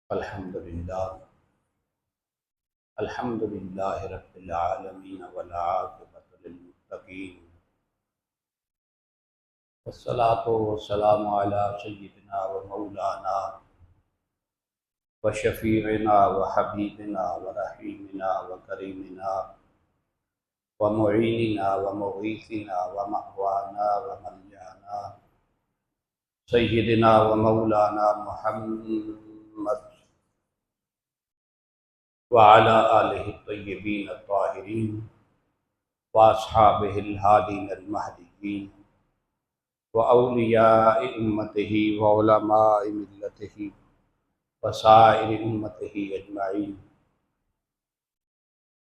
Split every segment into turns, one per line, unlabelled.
अल्हम्दुलिल्लाह अल्हम्दुलिल्लाहि रब्बिल आलमीन वल आक़िबतु लिल मुत्तक़ीन वस्सलातु वस्सलामु अला सय्यिदिना व मौलाना व शफ़ीइना व हबीबिना व रहीमिना व करीमिना व मुईनिना व मुगीथिना व मअवाना व मल्जाना सय्यिदिना व मौलाना मुहम्मद व अला आलिहि तय्यबीन अत्ताहिरीन व अस्हाबिहिल हादीन अल महदीयीन व औलियाए उम्मतिही व उलमाए मिल्लतिही व साइरि उम्मतिही अजमाईन।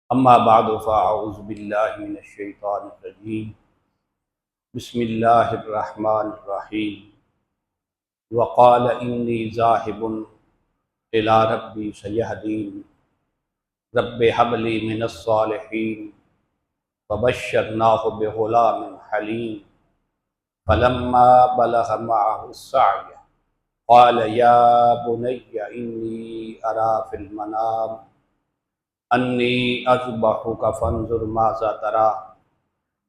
अम्मा बअद फ़अऊज़ु बिल्लाहि मिनश शैतानिर रजीम। बिस्मिल्लाहिर रहमानिर रहीम। व क़ाल इन्नी ज़ाहिबुन इला रब्बी सयहदीन। Rabbi humbly minus सालिहीन। फबश्शरनाहु बिग़ुलामिन हलीम। फलम्मा बलग़ मअहु अस्सअय क़ाल या बुनय्या इन्नी अरा फ़िल मनाम अन्नी अज़बहुक फ़ंज़ुर माज़ा तरा।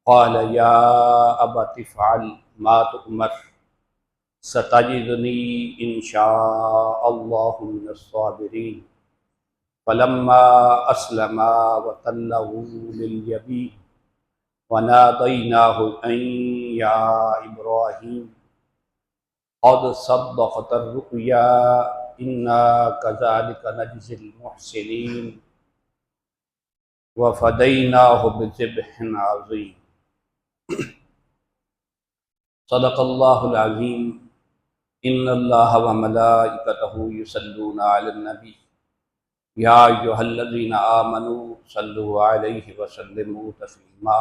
क़ाल या अबति इफ़अल मा तुअमर सतजिदनी इंशाअल्लाहु मिनस साबिरीन। फलम्मा अस्लमा व तल्लहु लिल जबीन व नादैनाहु अन या इब्राहीम क़द सद्दक़तर रुअया इन्ना कज़ालिका नज्ज़िल मुहसिनीन व फ़दैनाहु बिज़िब्हिन अज़ीम। सदक़ल्लाहुल अज़ीम। इन्नल्लाहा व मलाइकतहु युसल्लूना अलन नबी या अय्युहल्लज़ीना आमनू सल्लु अलैहि व सल्लिमू तस्लीमा।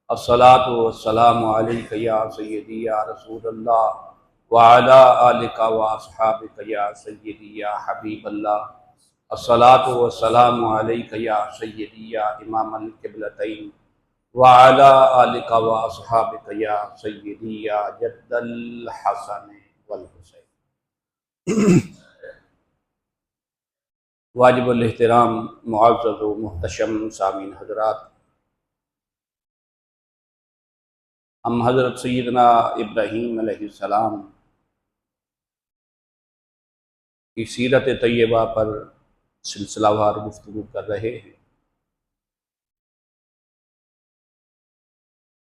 अस्सलातु वस्सलामु अलैका या सय्यदी या रसूलल्लाह व अला आलिका व अस्हाबिका या सय्यदी या हबीबल्लाह। अस्सलातु वस्सलामु अलैका या सय्यदी या इमामल क़िबलतैन व अला आलिका व अस्हाबिका या सय्यदी या जद्दल हसन वल हुसैन। वाजिबुल एहतराम मुअज़्ज़ज़ व मुहतशम सामीन हज़रात, हम हज़रत सैयदना इब्राहीम अलैहिस्सलाम की सीरत तैयबा पर सिलसिलावार गुफ्तगू कर रहे हैं।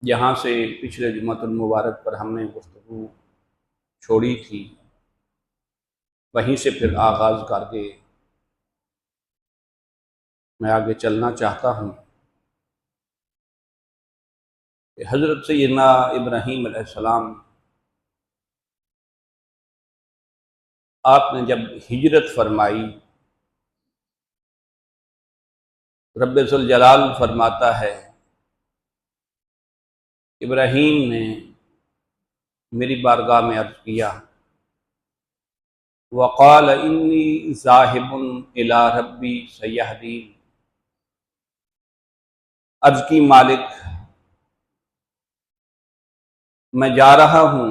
जहाँ से पिछले जुम्मतुल मुबारक पर हमने गुफ्तगू छोड़ी थी, वहीं से फिर आगाज़ करके मैं आगे चलना चाहता हूँ कि हज़रत सैयदना इब्राहीम अलैहिस्सलाम आपने जब हिजरत फरमाई, रब्बे ज़ुल जलाल फरमाता है, इब्राहीम ने मेरी बारगाह में अर्ज़ किया, वक़ाल इन्नी ज़ाहिबुन इला रब्बी सयहदीन। अर्ज़ की मालिक, मैं जा रहा हूँ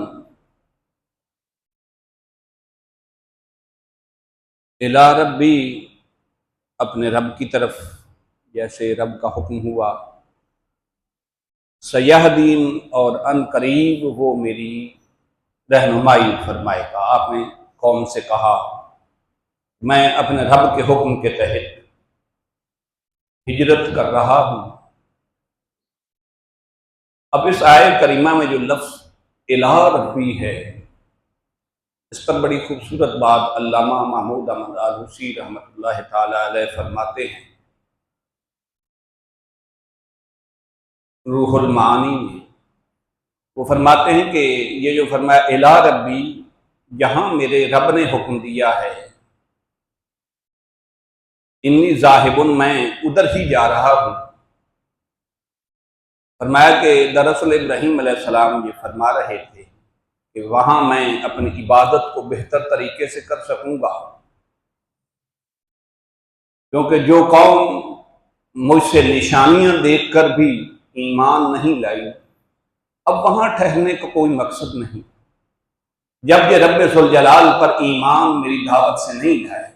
इला रब्बी, अपने रब की तरफ, जैसे रब का हुक्म हुआ, सयहदीन, और अन करीब वो मेरी रहनुमाई फरमाएगा। आपने कौम से कहा मैं अपने रब के हुक्म के तहत हिजरत कर रहा हूँ। अब इस आयत करीमा में जो लफ्ज़ इला रब्बी है, इस पर बड़ी खूबसूरत बात अल्लामा महमूद अहमद आलूसी रहमतुल्लाह ताला अलैह फरमाते हैं रूहुल मानी में। वो फरमाते हैं कि ये जो फरमाया इला रब्बी, जहाँ मेरे रब ने हुक्म दिया है, इन्नी ज़ाहिबुन, मैं उधर ही जा रहा हूँ। फरमाया कि दरअसल इब्राहीम अलैहिस्सलाम ये फरमा रहे थे कि वहाँ मैं अपनी इबादत को बेहतर तरीके से कर सकूँगा, क्योंकि जो कौम मुझसे निशानियाँ देखकर भी ईमान नहीं लाई, अब वहाँ ठहरने का कोई मकसद नहीं। जब ये रब्बे सुल जलाल पर ईमान मेरी दावत से नहीं लाए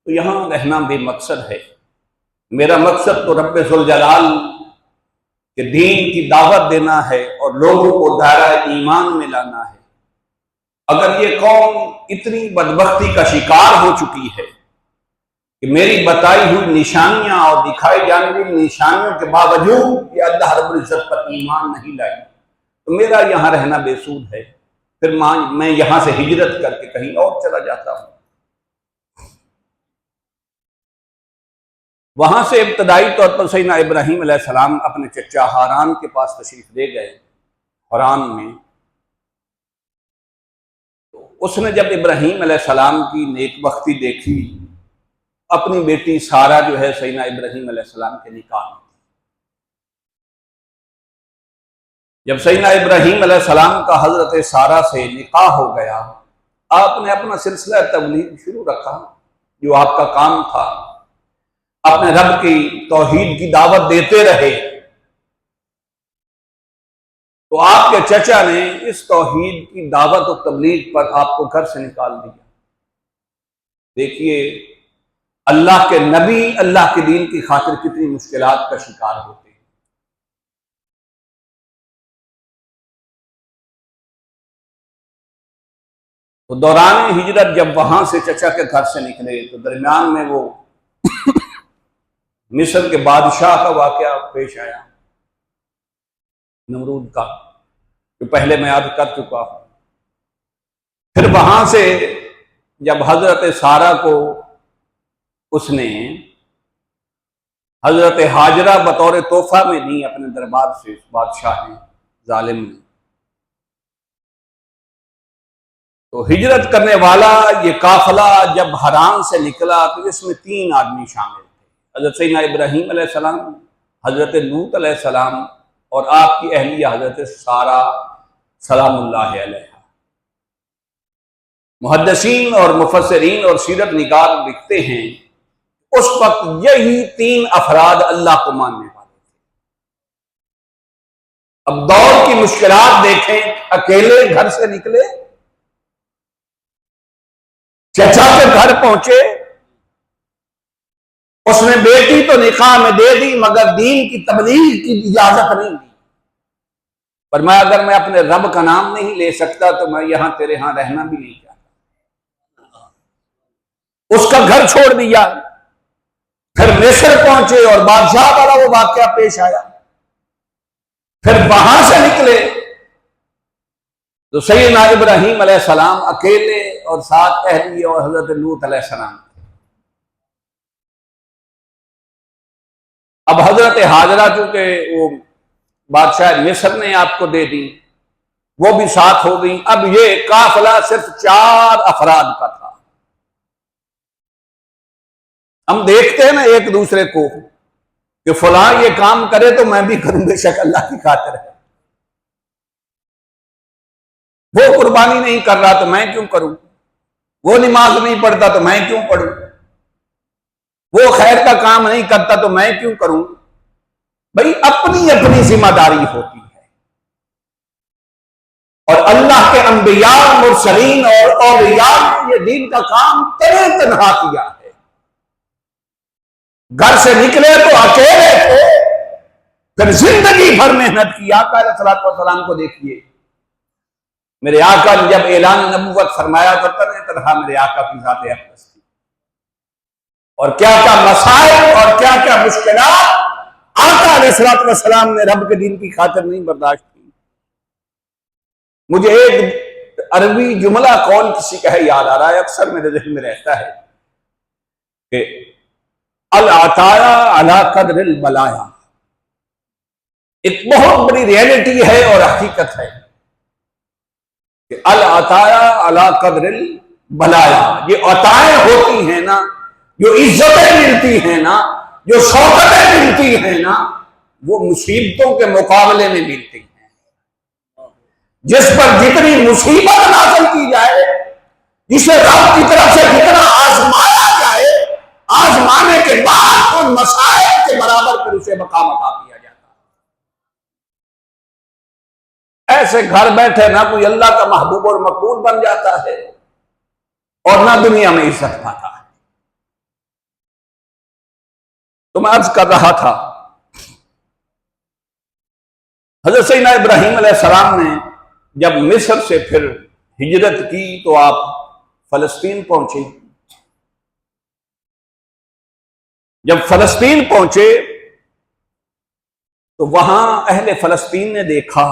तो यहाँ रहना बेमकसद है। मेरा मकसद तो रब्बे सुल जलाल के दीन की दावत देना है और लोगों को दायरा ईमान में लाना है। अगर ये कौम इतनी बदबख्ती का शिकार हो चुकी है कि मेरी बताई हुई निशानियां और दिखाई जाने वाली निशानियों के बावजूद ये अल्लाह रब्बुल इज्जत पर ईमान नहीं लाई, तो मेरा यहाँ रहना बेसूद है। फिर मैं यहां से हिजरत करके कहीं और चला जाता हूं। वहां से इब्तदाई तौर पर सैयदना इब्राहीम अलैहिस्सलाम अपने चचा हारान के पास तशरीफ ले गए हारान में। तो उसने जब इब्राहीम अलैहिस्सलाम की नेकबख्ती देखी, अपनी बेटी सारा जो है सैयदना इब्राहीम अलैहिस्सलाम के निकाह में, जब सैयदना इब्राहीम अलैहिस्सलाम का हजरत सारा से निकाह हो गया, आपने अपना सिलसिला तबलीग शुरू रखा। जो आपका काम था, अपने रब की तौहीद की दावत देते रहे। तो आपके चचा ने इस तौहीद की दावत और तबलीग पर आपको घर से निकाल दिया। देखिए अल्लाह के नबी अल्लाह के दीन की खातिर कितनी मुश्किलात का शिकार होते हैं। तो दौरान हिजरत जब वहां से चचा के घर से निकले तो दरमियान में वो मिस्र के बादशाह का वाकया पेश आया, नमरूद का, जो पहले मैं याद कर चुका हूं। फिर वहां से जब हजरत सारा को उसने हजरत हाजरा बतौर तोहफा में दी अपने दरबार से बादशाह ने, जालिम ने, तो हिजरत करने वाला ये काफिला जब हरान से निकला तो इसमें 3 आदमी शामिल थे। हजरत सैयदना इब्राहीम अलैहिस्सलाम, हजरत लूत अलैहिस्सलाम और आपकी अहलिया हजरत सारा सलामुल्लाह अलैहा। मुहद्दिसीन और मुफस्सिरीन और सीरत निगार लिखते हैं उस वक्त यही 3 अफराद अल्लाह को मानने वाले थे। अब दौर की मुश्किलात देखें, अकेले घर से निकले, चचा के घर पहुंचे, उसने बेटी तो निकाह में दे दी मगर दीन की तबलीग की इजाजत नहीं दी। पर मैं अगर मैं अपने रब का नाम नहीं ले सकता तो मैं यहां तेरे यहां रहना भी नहीं चाहता। उसका घर छोड़ दिया, फिर मिस्र पहुंचे और बादशाह वाला वो वाकया पेश आया। फिर वहां से निकले तो सैयदना इब्राहीम अलैहिस्सलाम अकेले और साथ अहली और हजरत लूत अलैहिस्सलाम। अब हजरत हाजरा चूंकि वो बादशाह मिस्र ने आपको दे दी, वो भी साथ हो गई। अब ये काफिला सिर्फ 4 अफराद का था। हम देखते हैं ना एक दूसरे को कि फलां ये काम करे तो मैं भी करूं, बेशक अल्लाह की खातिर है। वो कुर्बानी नहीं कर रहा तो मैं क्यों करूं, वो नमाज नहीं पढ़ता तो मैं क्यों पढ़ूं, वो खैर का काम नहीं करता तो मैं क्यों करूं। भाई अपनी अपनी जिम्मेदारी होती है। और अल्लाह के अंबिया, मुरसलीन और औलिया ने ये दीन का काम तने तनहा किया है। घर से निकले तो अकेले थे, फिर जिंदगी भर मेहनत की। आका अलैहिस्सलातु वस्सलाम को देखिए, मेरे आका ने जब ऐलान नबुव्वत फरमाया तो तने तनहा मेरे आका की ज़ात अक़दस थी। और क्या क्या मसाइल और क्या क्या मुश्किलात आका अलैहिस्सलातु वस्सलाम ने रब के दीन की खातिर नहीं बर्दाश्त की। मुझे एक अरबी जुमला कौन किसी का है याद आ रहा है, अक्सर मेरे ज़हन में रहता है कि अल अताया अला कद्रिल बलाया। एक बहुत बड़ी रियलिटी है और हकीकत है कि अल अताया अला कद्रिल बलाया। ये अताएं होती हैं ना, जो इज्जतें मिलती हैं ना, जो शौकतें मिलती हैं ना, वो मुसीबतों के मुकाबले में मिलती हैं। जिस पर जितनी मुसीबत नाज़िल की जाए, जिसे रब की तरफ से जितना आजमाया जाए, आजमाने के बाद उन मसाइल के बराबर फिर उसे मकाम अता किया। ऐसे घर बैठे ना कोई अल्लाह का महबूब और मकबूल बन जाता है और ना दुनिया में इज्जत पाता है। तो मैं अर्ज कर रहा था, हजरत सैयदना इब्राहिम अलैहिस्सलाम ने जब मिस्र से फिर हिजरत की तो आप फलस्तीन पहुंचे। जब फलस्तीन पहुंचे तो वहां अहले फलस्तीन ने देखा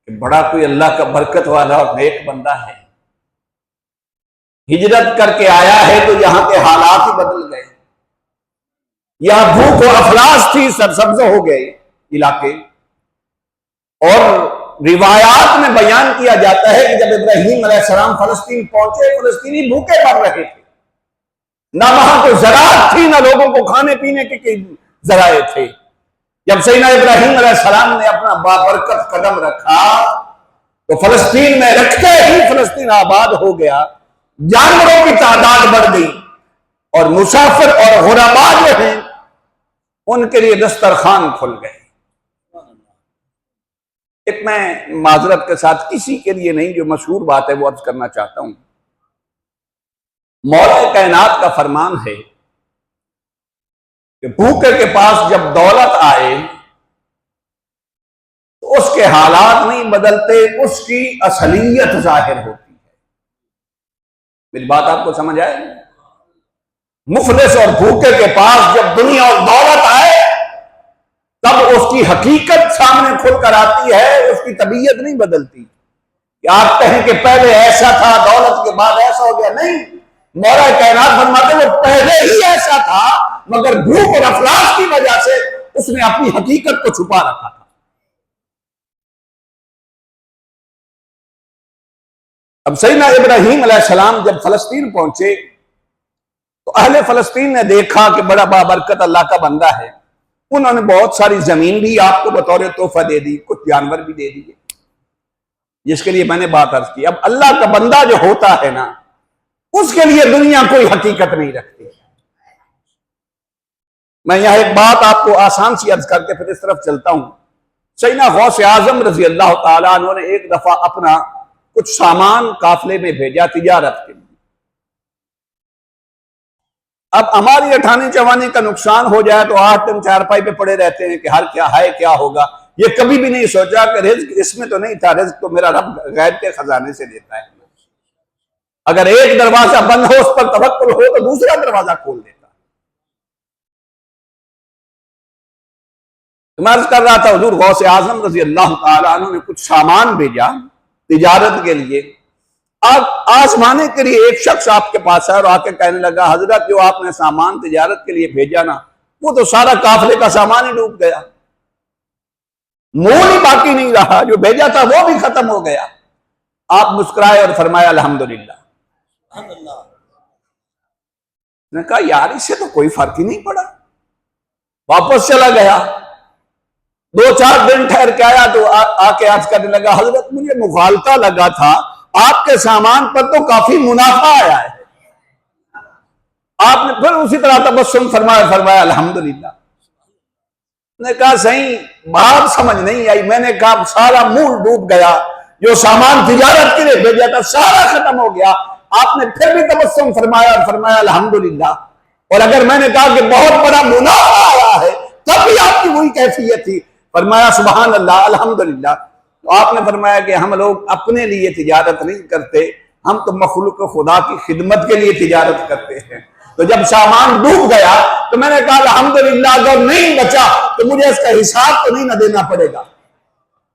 कि बड़ा कोई अल्लाह का बरकत वाला और नेक बंदा है, हिजरत करके आया है तो यहां के हालात ही बदल गए। यहां भूख और अफलास थी, सरसब्ज हो गए इलाके। और रिवायात में बयान किया जाता है कि जब इब्राहिम अलैहिस्सलाम फलस्तीन पहुंचे, फलस्तीनी भूखे मर रहे थे, ना वहां कोई ज़राअत थी, ना लोगों को खाने पीने के जराए थे। जब सैयदना इब्राहिम अलैहिस्सलाम ने अपना बाबरकत कदम रखा तो फलस्तीन में रखते ही फलस्तीन आबाद हो गया, जानवरों की तादाद बढ़ गई और मुसाफिर और गुरबा जो हैं उनके लिए दस्तरखान खुल गए। एक मैं माजरत के साथ किसी के लिए नहीं, जो मशहूर बात है वो अर्ज करना चाहता हूं। मौला कायनात का फरमान है कि भूखे के पास जब दौलत आए तो उसके हालात नहीं बदलते, उसकी असलियत जाहिर होती है। मेरी बात आपको समझ आए? मुफलिस और भूखे के पास जब दुनिया और दौलत आए तब उसकी हकीकत सामने खुलकर आती है, उसकी तबीयत नहीं बदलती। आप कहें कि पहले ऐसा था, दौलत के बाद ऐसा हो गया, नहीं। मौला कायनात फरमाते वो पहले ही ऐसा था, मगर भूख और अफलास की वजह से उसने अपनी हकीकत को छुपा रखा था। अब सैयदना इब्राहिम अलैहिस्सलाम जब फलस्तीन पहुंचे तो अहले फलस्तीन ने देखा कि बड़ा बाबरकत अल्लाह का बंदा है। उन्होंने बहुत सारी जमीन भी आपको बतौर तोहफा दे दी, कुछ जानवर भी दे दिए, जिसके लिए मैंने बात अर्ज की। अब अल्लाह का बंदा जो होता है ना, उसके लिए दुनिया कोई हकीकत नहीं रखती। मैं यहां एक बात आपको आसान सी अर्ज करके फिर इस तरफ चलता हूं। सैयदना गौस आजम रजी अल्लाह तआला अन्हु ने एक दफा अपना कुछ सामान काफिले में भेजा तिजारत के लिए। अब हमारी अठानी चवानी का नुकसान हो जाए तो 8 दिन चारपाई पे पड़े रहते हैं कि हर क्या है, क्या होगा। ये कभी भी नहीं सोचा कि रिज्क इसमें तो नहीं था, रिज्क तो मेरा रब गैब के खजाने से देता है। अगर एक दरवाजा बंद हो, उस पर तवक्कुल हो, तो दूसरा दरवाजा खोल देता। मैं अर्ज कर रहा था, हुजूर गौस आजम रजी अल्लाह तआला अन्हु ने कुछ सामान भेजा तिजारत के लिए। आप आजमाने के लिए एक शख्स आपके पास है और आके कहने लगा, हजरत जो आपने सामान तिजारत के लिए भेजा ना, वो तो सारा काफिले का सामान ही डूब गया, मूल ही बाकी नहीं रहा, जो भेजा था वो भी खत्म हो गया। आप मुस्कुराए और फरमाया अल्हम्दुलिल्लाह। ने कहा यार इससे तो कोई फर्क ही नहीं पड़ा। वापस चला गया, 2-4 दिन ठहर के आया तो आके आज करने लगा, हजरत मुझे मुगालता लगा था, आपके सामान पर तो काफी मुनाफा आया है। आपने फिर उसी तरह तबस्सुम फरमाया अल्हम्दुलिल्लाह। ने कहा सही बात समझ नहीं आई। मैंने कहा सारा मूल डूब गया, जो सामान तिजारत के लिए भेजा था सारा खत्म हो गया। आपने फिर भी तबस्सुम फरमाया अल्हम्दुलिल्लाह। और अगर मैंने कहा कि बहुत बड़ा मुनाफा आया है तब भी आपकी वही कैफियत थी। फरमाया सुभान अल्लाह अल्हम्दुलिल्लाह। तो आपने फरमाया कि हम लोग अपने लिए तिजारत नहीं करते, हम तो मखलूक खुदा की खिदमत के लिए तिजारत करते हैं। तो जब सामान डूब गया तो मैंने कहा अल्हम्दुलिल्लाह, अगर नहीं बचा तो मुझे इसका हिसाब तो नहीं ना देना पड़ेगा।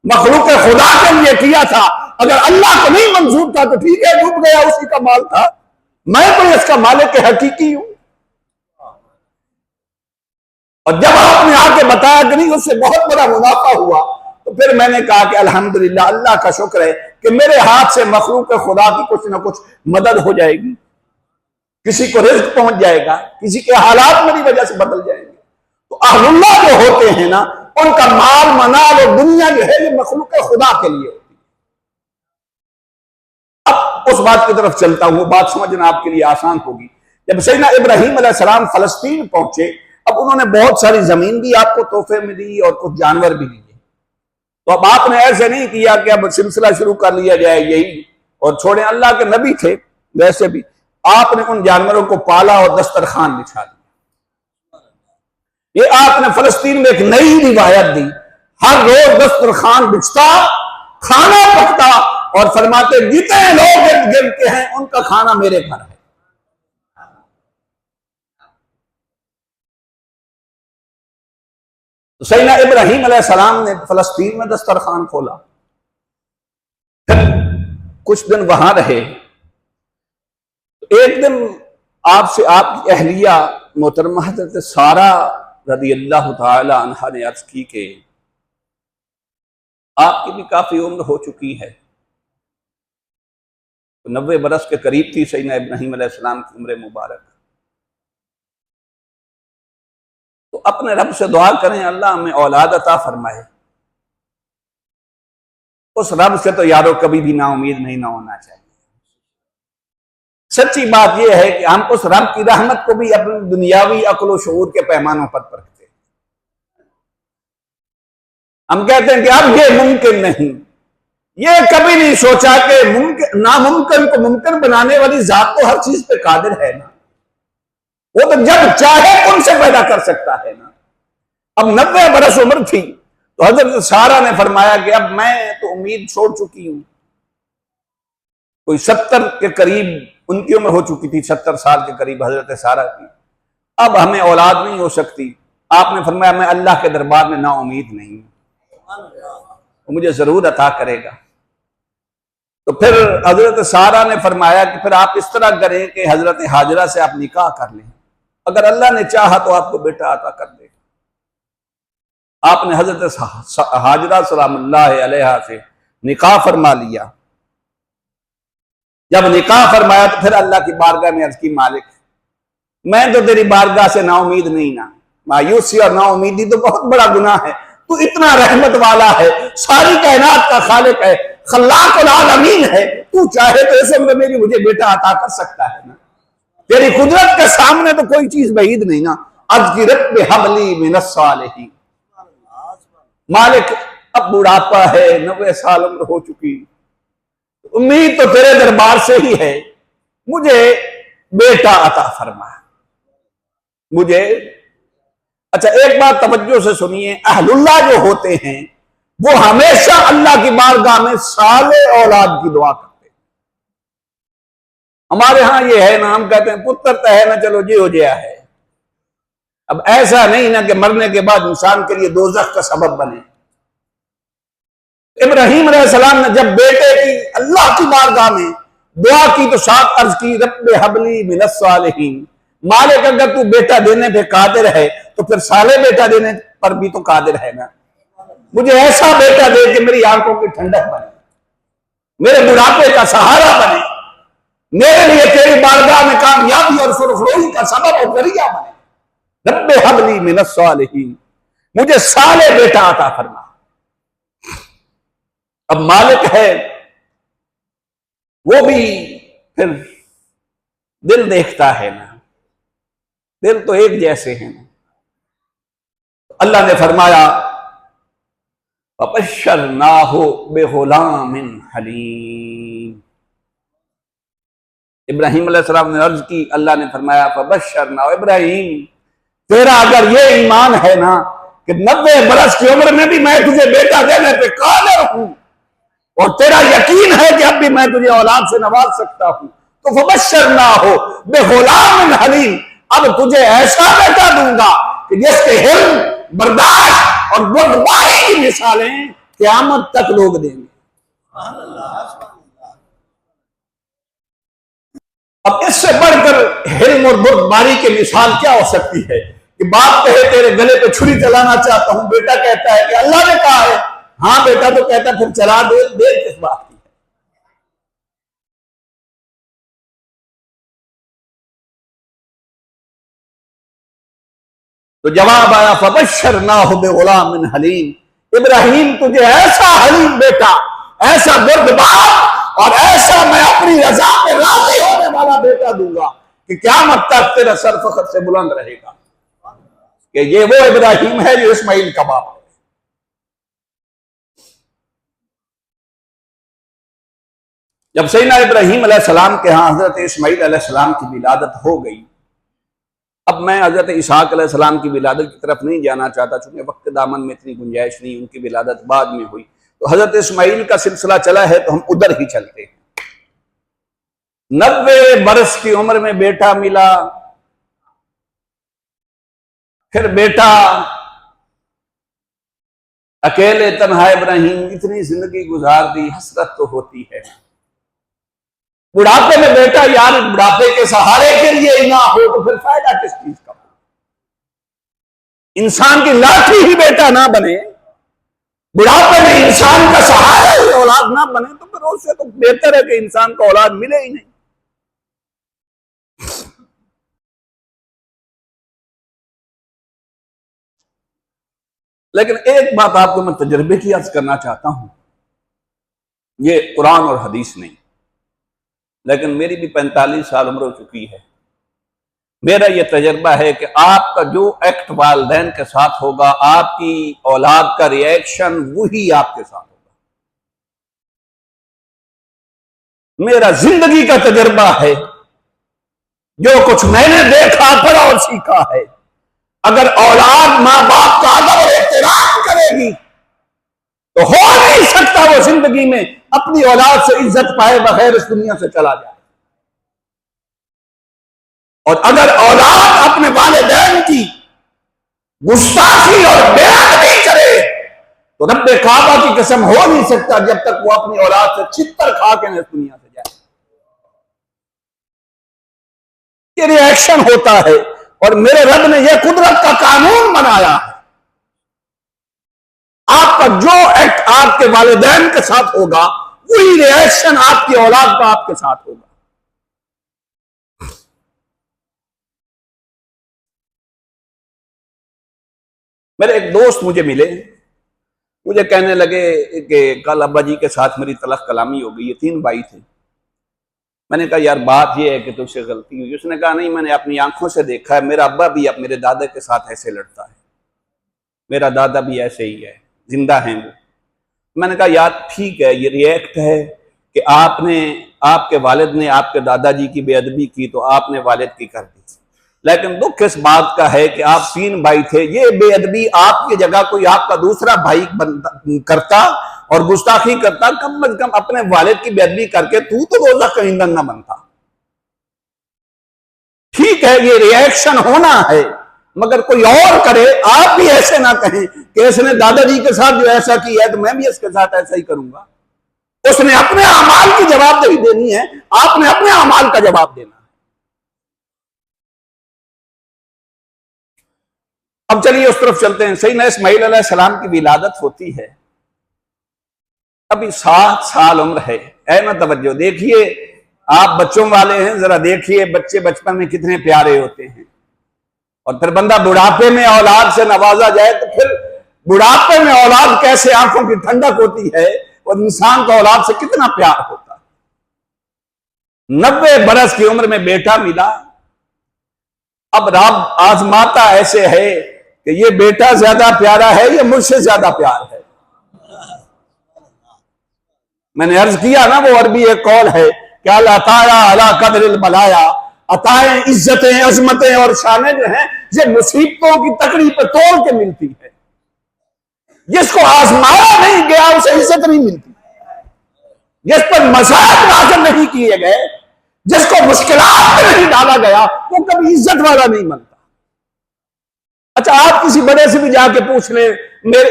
मखलूक खुदा के लिए किया था, अगर अल्लाह को नहीं मंजूर था तो ठीक है, डूब गया, उसी का माल था, मैं तो इसका मालिक हकीकी हूं। और जब आपने आके बताया कि नहीं उससे बहुत बड़ा मुनाफा हुआ, तो फिर मैंने कहा कि अल्हम्दुलिल्लाह, अल्लाह का शुक्र है कि मेरे हाथ से मखलूक खुदा की कुछ ना कुछ मदद हो जाएगी, किसी को रिज्क पहुंच जाएगा, किसी के हालात मेरी वजह से बदल जाएंगे। तो अहलुल्लाह जो होते हैं ना, उनका माल मनाल और दुनिया जो है ये मखलूक खुदा के लिए होती है। अब उस बात की तरफ चलता हूं, बात समझना आपके लिए आसान होगी। जब सैयदना इब्राहिम अलैहिस्सलाम फलस्तीन पहुंचे, अब उन्होंने बहुत सारी जमीन भी आपको तोहफे में दी और कुछ जानवर भी दिए। तो अब आपने ऐसे नहीं किया कि अब सिलसिला शुरू कर लिया जाए यही और छोड़े। अल्लाह के नबी थे, वैसे भी आपने उन जानवरों को पाला और दस्तरखान बिछा दिया। ये आपने फलस्तीन में एक नई रिवायत दी, हर रोज दस्तरखान बिछता, खाना पकता और फरमाते जितने लोग इर्द गिर्द के हैं उनका खाना मेरे घर है। तो सैयदना इब्राहीम अलैहिस्सलाम ने फलस्तीन में दस्तरखान खोला, फिर कुछ दिन वहां रहे। एक दिन आपसे आपकी अहलिया मोहतरमा हज़रत सारा रज़ी अल्लाह तआला अन्हा ने अर्ज की कि आपकी भी काफी उम्र हो चुकी है, तो 90 बरस के करीब थी सैयदना इब्राहीम अलैहिस्सलाम की उम्र मुबारक। तो अपने रब से दुआ करें अल्लाह हमें औलाद अता फरमाए। उस रब से तो यारो कभी भी ना उम्मीद नहीं ना होना चाहिए। सच्ची बात यह है कि हम उस रब की रहमत को भी अपनी दुनियावी अक्ल शऊर के पैमानों पर परखते हैं। हम कहते हैं कि अब ये मुमकिन नहीं, ये कभी नहीं सोचा कि मुमकिन नामुमकिन को मुमकिन बनाने वाली जात तो हर चीज पे कादिर है ना, वो तो जब चाहे उनसे पैदा कर सकता है ना। अब 90 बरस उम्र थी तो हजरत सारा ने फरमाया कि अब मैं तो उम्मीद छोड़ चुकी हूं। कोई 70 के करीब उनकी उम्र हो चुकी थी, 70 साल के करीब हजरत सारा की। अब हमें औलाद नहीं हो सकती। आपने फरमाया मैं अल्लाह के दरबार में ना उम्मीद नहीं हूं, वो मुझे जरूर अता करेगा। तो फिर हजरत सारा ने फरमाया कि फिर आप इस तरह करें कि हजरत हाजरा से आप निकाह कर लें, अगर अल्लाह ने चाहा तो आपको बेटा अता कर देगा। आपने हजरत हाजरा सलामुल्लाह अलैहा से निकाह फरमा लिया। जब निकाह फरमाया तो फिर अल्लाह की बारगाह में अर्ज की, मालिक मैं तो तेरी बारगाह से नाउमीद नहीं ना। मायूसी और नाउमीदी तो बहुत बड़ा गुनाह है, तू इतना रहमत वाला है, सारी कायनात का खालिक है, खल्लाकुल आलमीन है, तू चाहे तो इस उम्र में भी मुझे बेटा अता कर सकता है ना। तेरी कुदरत के सामने तो कोई चीज बईद नहीं ना। अर्ज की रब्बि हबली मिनस सालिहीन, मालिक अब बुढ़ापा है, 90 साल उम्र हो चुकी, उम्मीद तो तेरे दरबार से ही है, मुझे बेटा अता फरमा मुझे। अच्छा एक बात तवज्जो से सुनिए, अहलुल्लाह जो होते हैं वो हमेशा अल्लाह की बारगाह में साले औलाद की दुआ करते हैं। हमारे यहां ये है ना, हम कहते हैं पुत्र तो है ना, चलो जी हो गया है। अब ऐसा नहीं ना कि मरने के बाद इंसान के लिए दोज़ख का सबब बने। इब्राहीम अलैहिस्सलाम ने जब बेटे की अल्लाह की बारगाह में दुआ की तो साथ अर्ज की रब्बि हबली मिनस सालिहीन, मालिक अगर तू बेटा देने पे कादिर है तो फिर साले बेटा देने पर भी तो कादिर है ना। मुझे ऐसा बेटा दे कि मेरी आंखों की ठंडक बने, मेरे बुढ़ापे का सहारा बने, मेरे लिए तेरी बारगाह में कामयाबी और सुरखरोही का सबब और जरिया बने। रब्बि हबली मिनस सालिहीन, मुझे साले बेटा अता फरमा। अब मालिक है वो भी फिर दिल देखता है ना, दिल तो एक जैसे हैं ना। तो अल्लाह ने फरमाया फबश्शरनाहु बिगुलामिन हलीम। इब्राहीम अलैहिस्सलाम ने अर्ज की, अल्लाह ने फरमाया फबश्शरनाहु, इब्राहीम तेरा अगर ये ईमान है ना कि 90 बरस की उम्र में भी मैं तुझे बेटा देने पे कादिर हूं और तेरा यकीन है कि अब भी मैं तुझे औलाद से नवाज सकता हूं, तो फबश्शरनाहु बिगुलामिन हलीम, अब तुझे ऐसा बेटा दूंगा कि जिसके हिल्म, बर्दाश्त और बुर्दबारी की मिसालें क़यामत तक लोग देंगे। अब इससे बढ़कर हिल्म और बुर्दबारी की मिसाल क्या हो सकती है कि बाप कहे तेरे गले पे छुरी चलाना चाहता हूं, बेटा कहता है कि अल्लाह ने कहा है, हाँ बेटा तो कहता फिर चला दे, देर किस बात की। तो जवाब आया फबश्शरनाहु बिगुलामिन हलीम, इब्राहीम तुझे ऐसा हलीम बेटा, ऐसा बुर्दबार और ऐसा मैं अपनी रजा पे राजी होने वाला बेटा दूंगा कि क़यामत तक तेरा सर फख्र से बुलंद रहेगा कि ये वो इब्राहीम है जो इस्माइल का बाप है। जब सैयदना इब्राहीम अलैहिस्सलाम के यहाँ हजरत इस्माईल अलैहिस्सलाम की विलादत हो गई, अब मैं हजरत इसहाक अलैहिस्सलाम की विलादत की तरफ नहीं जाना चाहता, चूंकि वक्त दामन में इतनी गुंजाइश नहीं, उनकी विलादत बाद में हुई। तो हजरत इस्माईल का सिलसिला चला है तो हम उधर ही चलते हैं। 90 बरस की उम्र में बेटा मिला, फिर बेटा अकेले तन्हा इब्राहीम इतनी जिंदगी गुजार दी, हसरत तो होती है। बुढ़ापे में बेटा यार बुढ़ापे के सहारे के लिए ही ना हो तो फिर फायदा किस चीज का? इंसान की लाठी ही बेटा ना बने, बुढ़ापे में इंसान का सहारा ही औलाद ना बने, तो फिर उससे तो बेहतर है कि इंसान को औलाद मिले ही नहीं। लेकिन एक बात आपको मैं तजर्बे की अर्ज करना चाहता हूं, ये कुरान और हदीस नहीं, लेकिन मेरी भी 45 साल उम्र हो चुकी है। मेरा यह तजर्बा है कि आपका जो एक्ट वालिदैन के साथ होगा, आपकी औलाद का रिएक्शन वही आपके साथ होगा। मेरा जिंदगी का तजर्बा है, जो कुछ मैंने देखा पढ़ा और सीखा है। अगर औलाद माँ बाप का अदब और एहतराम करेगी तो हो नहीं सकता वो जिंदगी में अपनी औलाद से इज्जत पाए बगैर इस दुनिया से चला जाए। और अगर औलाद अपने वालिदैन की गुस्ताखी और बेअदबी करे तो रब्बे काबा की कसम हो नहीं सकता जब तक वो अपनी औलाद से छितर खा के इस दुनिया से जाए। ये रिएक्शन होता है और मेरे रब ने यह कुदरत का कानून बनाया है। आपका जो एक्ट आपके वालिदैन के साथ होगा वही रिएक्शन आपकी औलाद का आपके साथ होगा। मेरे एक दोस्त मुझे मिले, मुझे कहने लगे कि कल अब्बा जी के साथ मेरी तलख कलामी हो गई है। 3 भाई थे। मैंने कहा यार बात यह है कि तुझसे गलती हुई। उसने कहा नहीं, मैंने अपनी आंखों से देखा है, मेरा अब्बा भी अब मेरे दादा के साथ ऐसे लड़ता है, मेरा दादा भी ऐसे ही है, जिंदा है वो। मैंने कहा यार ठीक है, ये रिएक्ट है कि आपने आपके वालिद ने आपके दादाजी की बेअदबी की तो आपने वालिद की कर दी। लेकिन दुख इस बात का है कि आप 3 भाई थे, ये बेअदबी आपकी जगह कोई आपका दूसरा भाई करता और गुस्ताखी करता, कम अज कम अपने वालिद की बेअदबी करके तू तो रोजा का ईंधन ना बनता। ठीक है, ये रिएक्शन होना है, मगर कोई और करे, आप भी ऐसे ना कहें कि इसने दादाजी के साथ जो ऐसा किया है तो मैं भी इसके साथ ऐसा ही करूंगा। उसने अपने अमाल की जवाबदेही देनी है, आपने अपने अमाल का जवाब देना। अब चलिए उस तरफ चलते हैं। सैयदना इस्माईल अलैहिस्सलाम की विलादत होती है, अभी 7 साल उम्र है। ऐ ना तवज्जो देखिए, आप बच्चों वाले हैं, जरा देखिए बच्चे बचपन में कितने प्यारे होते हैं, और फिर बंदा बुढ़ापे में औलाद से नवाजा जाए तो फिर बुढ़ापे में औलाद कैसे आंखों की ठंडक होती है और इंसान को औलाद से कितना प्यार होता है। 90 बरस की उम्र में बेटा मिला। अब रब आजमाता ऐसे है कि ये बेटा ज्यादा प्यारा है या मुझसे ज्यादा प्यार है। मैंने अर्ज किया ना, वो अरबी एक कौल है कि अल अताया अला कदरिल बलाया, अताएं इज्जतें अजमतें और शानें जो हैं ये मुसीबतों की तकड़ी पर तोड़ के मिलती है। जिसको आजमाया नहीं गया उसे इज्जत नहीं मिलती, जिस पर मसाइल नाज़िल नहीं किए गए, जिसको मुश्किलात में नहीं डाला गया वो कभी इज्जत वाला नहीं बनता। अच्छा, आप किसी बड़े से भी जाके पूछ ले,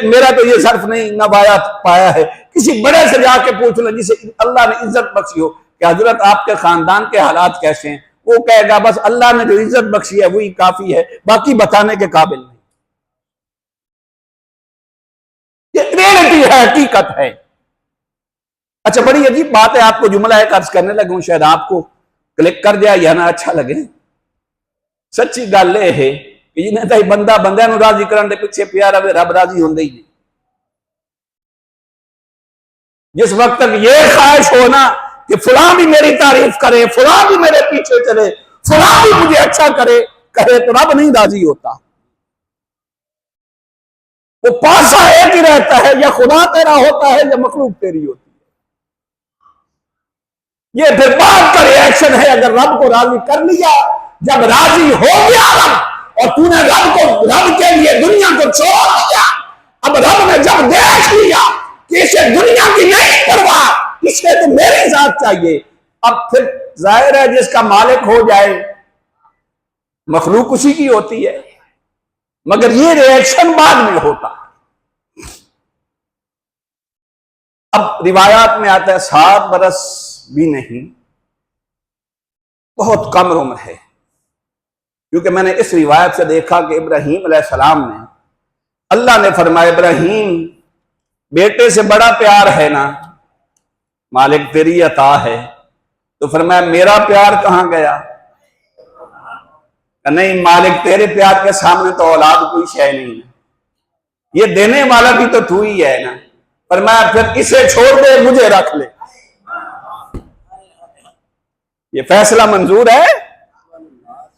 मेरा तो ये सर्फ नहीं नवाया पाया है, किसी बड़े से जाके पूछ ले जिसे अल्लाह ने इज्जत बख्शी हो कि हजरत आपके खानदान के हालात कैसे हैं, वो कहेगा बस अल्लाह ने जो इज्जत बख्शी है वही काफी है, बाकी बताने के काबिल नहीं। ये रियलिटी है, हकीकत है। अच्छा, बड़ी अजीब बात है, आपको जुमला एक अर्ज करने लगूं, शायद आपको क्लिक कर जाए या ना अच्छा लगे। सच्ची गल यह है कि जिन्हें ताई बंदा बंदे नूं राजी करन दे पिछे पिया रहे, रब राजी होंदे ही नहीं। जिस वक्त तक ये ख्वाहिश हो ना कि फुला भी मेरी तारीफ करे, फुला भी मेरे पीछे चले, फुला भी मुझे अच्छा करे कहे, तो रब नहीं राजी होता। वो पासा एक ही रहता है, या खुदा तेरा होता है या मखलूक तेरी होती है। ये फिर बात का रिएक्शन है। अगर रब को राजी कर लिया, जब राजी हो गया रब और तूने रब के लिए दुनिया को छोड़ दिया, अब रब ने जब देख लिया कि इसे दुनिया की नहीं परवाह, इसे तो मेरे साथ चाहिए, अब फिर जाहिर है जिसका मालिक हो जाए मखलूक उसी की होती है। मगर ये रिएक्शन बाद में होता। अब रिवायात में आता है 7 बरस भी नहीं, बहुत कम उम्र है। क्योंकि मैंने इस रिवायत से देखा कि इब्राहीम अलैहिस्सलाम ने, अल्लाह ने फरमाया इब्राहीम बेटे से बड़ा प्यार है ना, मालिक तेरी अता है। तो फरमाया मेरा प्यार कहां गया? नहीं, मालिक तेरे प्यार के सामने तो औलाद कोई शय नहीं है, ये देने वाला भी तो तू ही है ना। फरमाया फिर इसे छोड़ दे, मुझे रख ले। ये फैसला मंजूर है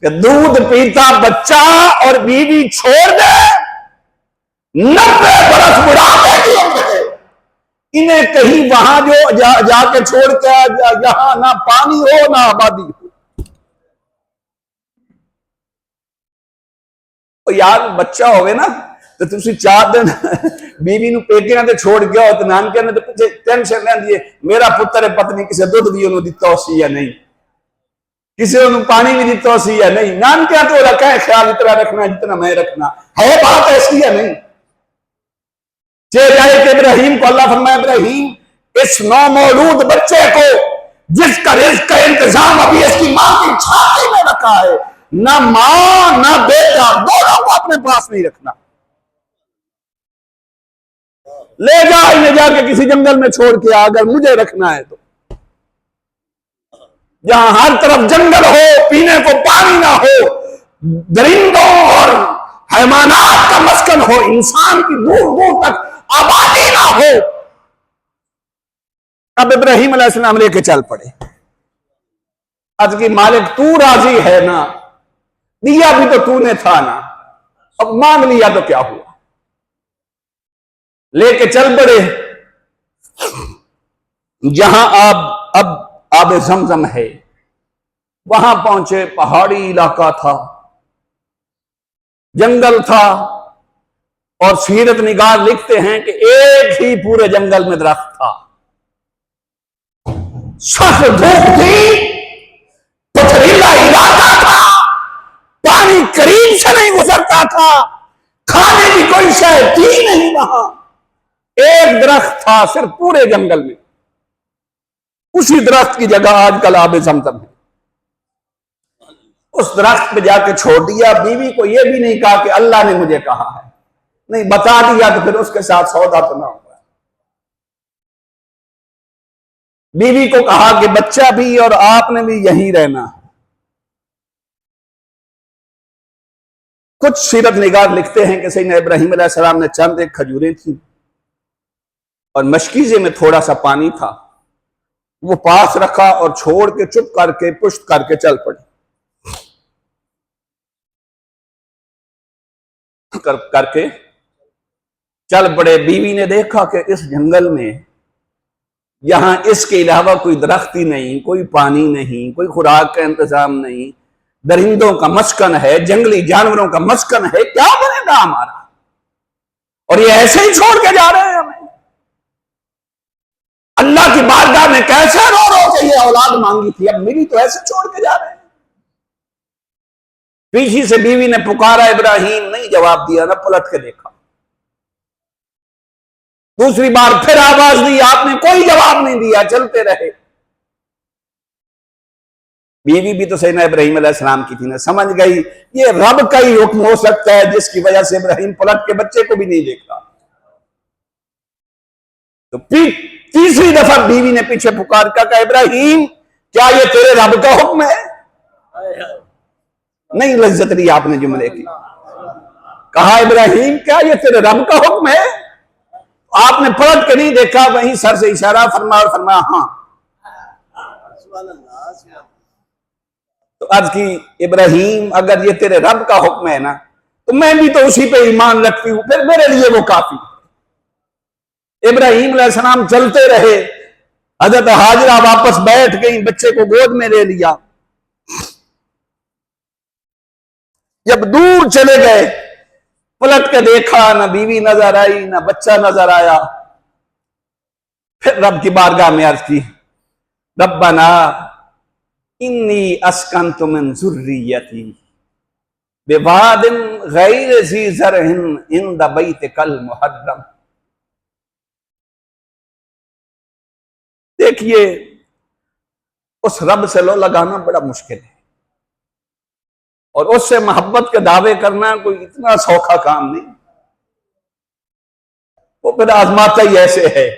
कि दूध पीता बच्चा और बीवी छोड़ दे, 90 बरस बुढ़ापे की उम्र है, इन्हें कहीं वहां जो जाके छोड़ के जहां ना पानी हो ना आबादी हो। तो यार बच्चा होवे ना तो तुम 4 दिन बीवी ਨੂੰ ਪੇਕਿਆਂ ਤੇ छोड़ के आओ, तो नानके ने तो पीछे टेंशन लेंदी है मेरा पुत्र है, पत्नी किसी दुध भी उन्होंने दिता सी या नहीं, किसी उन्होंने पानी भी दिता सी या नहीं। नानके तो रखा है ख्याल इतना रखना जितना मैं रखना है, बात ऐसी है नहीं। जाए कि इब्राहीम को अल्लाह फरमाया इब्राहीम इस नौमौलूद बच्चे को जिसका रिज्क का इंतजाम अभी इसकी मां की छाती में रखा है, ना मां ना बेटा दोनों को अपने पास नहीं रखना, ले जा इन्हें जाके किसी जंगल में छोड़ के आ, अगर मुझे रखना है तो। जहां हर तरफ जंगल हो, पीने को पानी ना हो, दरिंदों और हैवानात का मस्कन हो, इंसान की दूर दूर तक आबादी ना हो। अब इब्राहीम अलैहिस्सलाम लेके चल पड़े। आज की मालिक तू राजी है ना, दिया भी तो तूने था ना, अब मांग लिया तो क्या हुआ। लेके चल पड़े जहां अब आबे ज़मज़म है, वहां पहुंचे। पहाड़ी इलाका था, जंगल था, और सीरत निगार लिखते हैं कि एक ही पूरे जंगल में दरख्त था। सख्त धूप थी, पथरीला इलाका था, पानी करीब से नहीं गुजरता था, खाने की कोई शय थी नहीं वहां। एक दरख्त था सिर्फ पूरे जंगल में, उसी दरख्त की जगह आजकल आबे ज़मज़म है। उस दरख्त पे जाके छोड़ दिया। बीवी को यह भी नहीं कहा कि अल्लाह ने मुझे कहा है, नहीं बता दिया तो फिर उसके साथ सौदा तो ना होगा। बीवी को कहा कि बच्चा भी और आपने भी यहीं रहना। कुछ सीरत निगार लिखते हैं कि सैयदना इब्राहीम अलैहिस्सलाम ने चंद एक खजूरें थी और मशकीजे में थोड़ा सा पानी था, वो पास रखा और छोड़ के चुप करके पुष्ट करके चल पड़े। करके चल पड़े। बीवी ने देखा कि इस जंगल में यहां इसके अलावा कोई दरख्त ही नहीं, कोई पानी नहीं, कोई खुराक का इंतजाम नहीं, दरिंदों का मस्कन है, जंगली जानवरों का मस्कन है, क्या बनेगा हमारा। और ये ऐसे ही छोड़ के जा रहे हैं हमें। अल्लाह की बारगाह में कैसे रो रो के ये औलाद मांगी थी, अब मिली तो ऐसे छोड़ के जा रहे हैं। पीछे से बीवी ने पुकारा, इब्राहीम नहीं जवाब दिया, ना पलट के देखा। दूसरी बार फिर आवाज दी, आपने कोई जवाब नहीं दिया, चलते रहे। बीवी भी तो सैयदना इब्राहीम अलैहिस्सलाम की थी ना, समझ गई ये रब का ही हुक्म हो सकता है जिसकी वजह से इब्राहीम पलट के बच्चे को भी नहीं देखा। तो तीसरी दफा बीवी ने पीछे पुकार कर कहा, इब्राहीम क्या ये तेरे रब का हुक्म है? नहीं लज्जत रही आपने जुमले की। कहा इब्राहीम क्या ये तेरे रब का हुक्म है? आपने पलट के नहीं देखा, वहीं सर से इशारा फरमाया और फरमाया हाँ। तो आज की इब्राहीम अगर ये तेरे रब का हुक्म है ना, तो मैं भी तो उसी पे ईमान रखती हूं, फिर मेरे लिए वो काफी। इब्राहीम अलैहिस्सलाम चलते रहे। हजरत हाजरा वापस बैठ गई, बच्चे को गोद में ले लिया। जब दूर चले गए, पलट के देखा, ना बीवी नजर आई, ना बच्चा नजर आया। फिर रब की बारगाह में अर्ज की, रब्बना इन्नी अस्कंतु मिन ज़ुर्रियती बिवादिन गैर ज़ी ज़रअन इंद बैतिकल मुहर्रम। देखिए, उस रब से लो लगाना बड़ा मुश्किल है, और उससे मोहब्बत के दावे करना कोई इतना सौखा काम नहीं। वो फिर आजमाता ही ऐसे है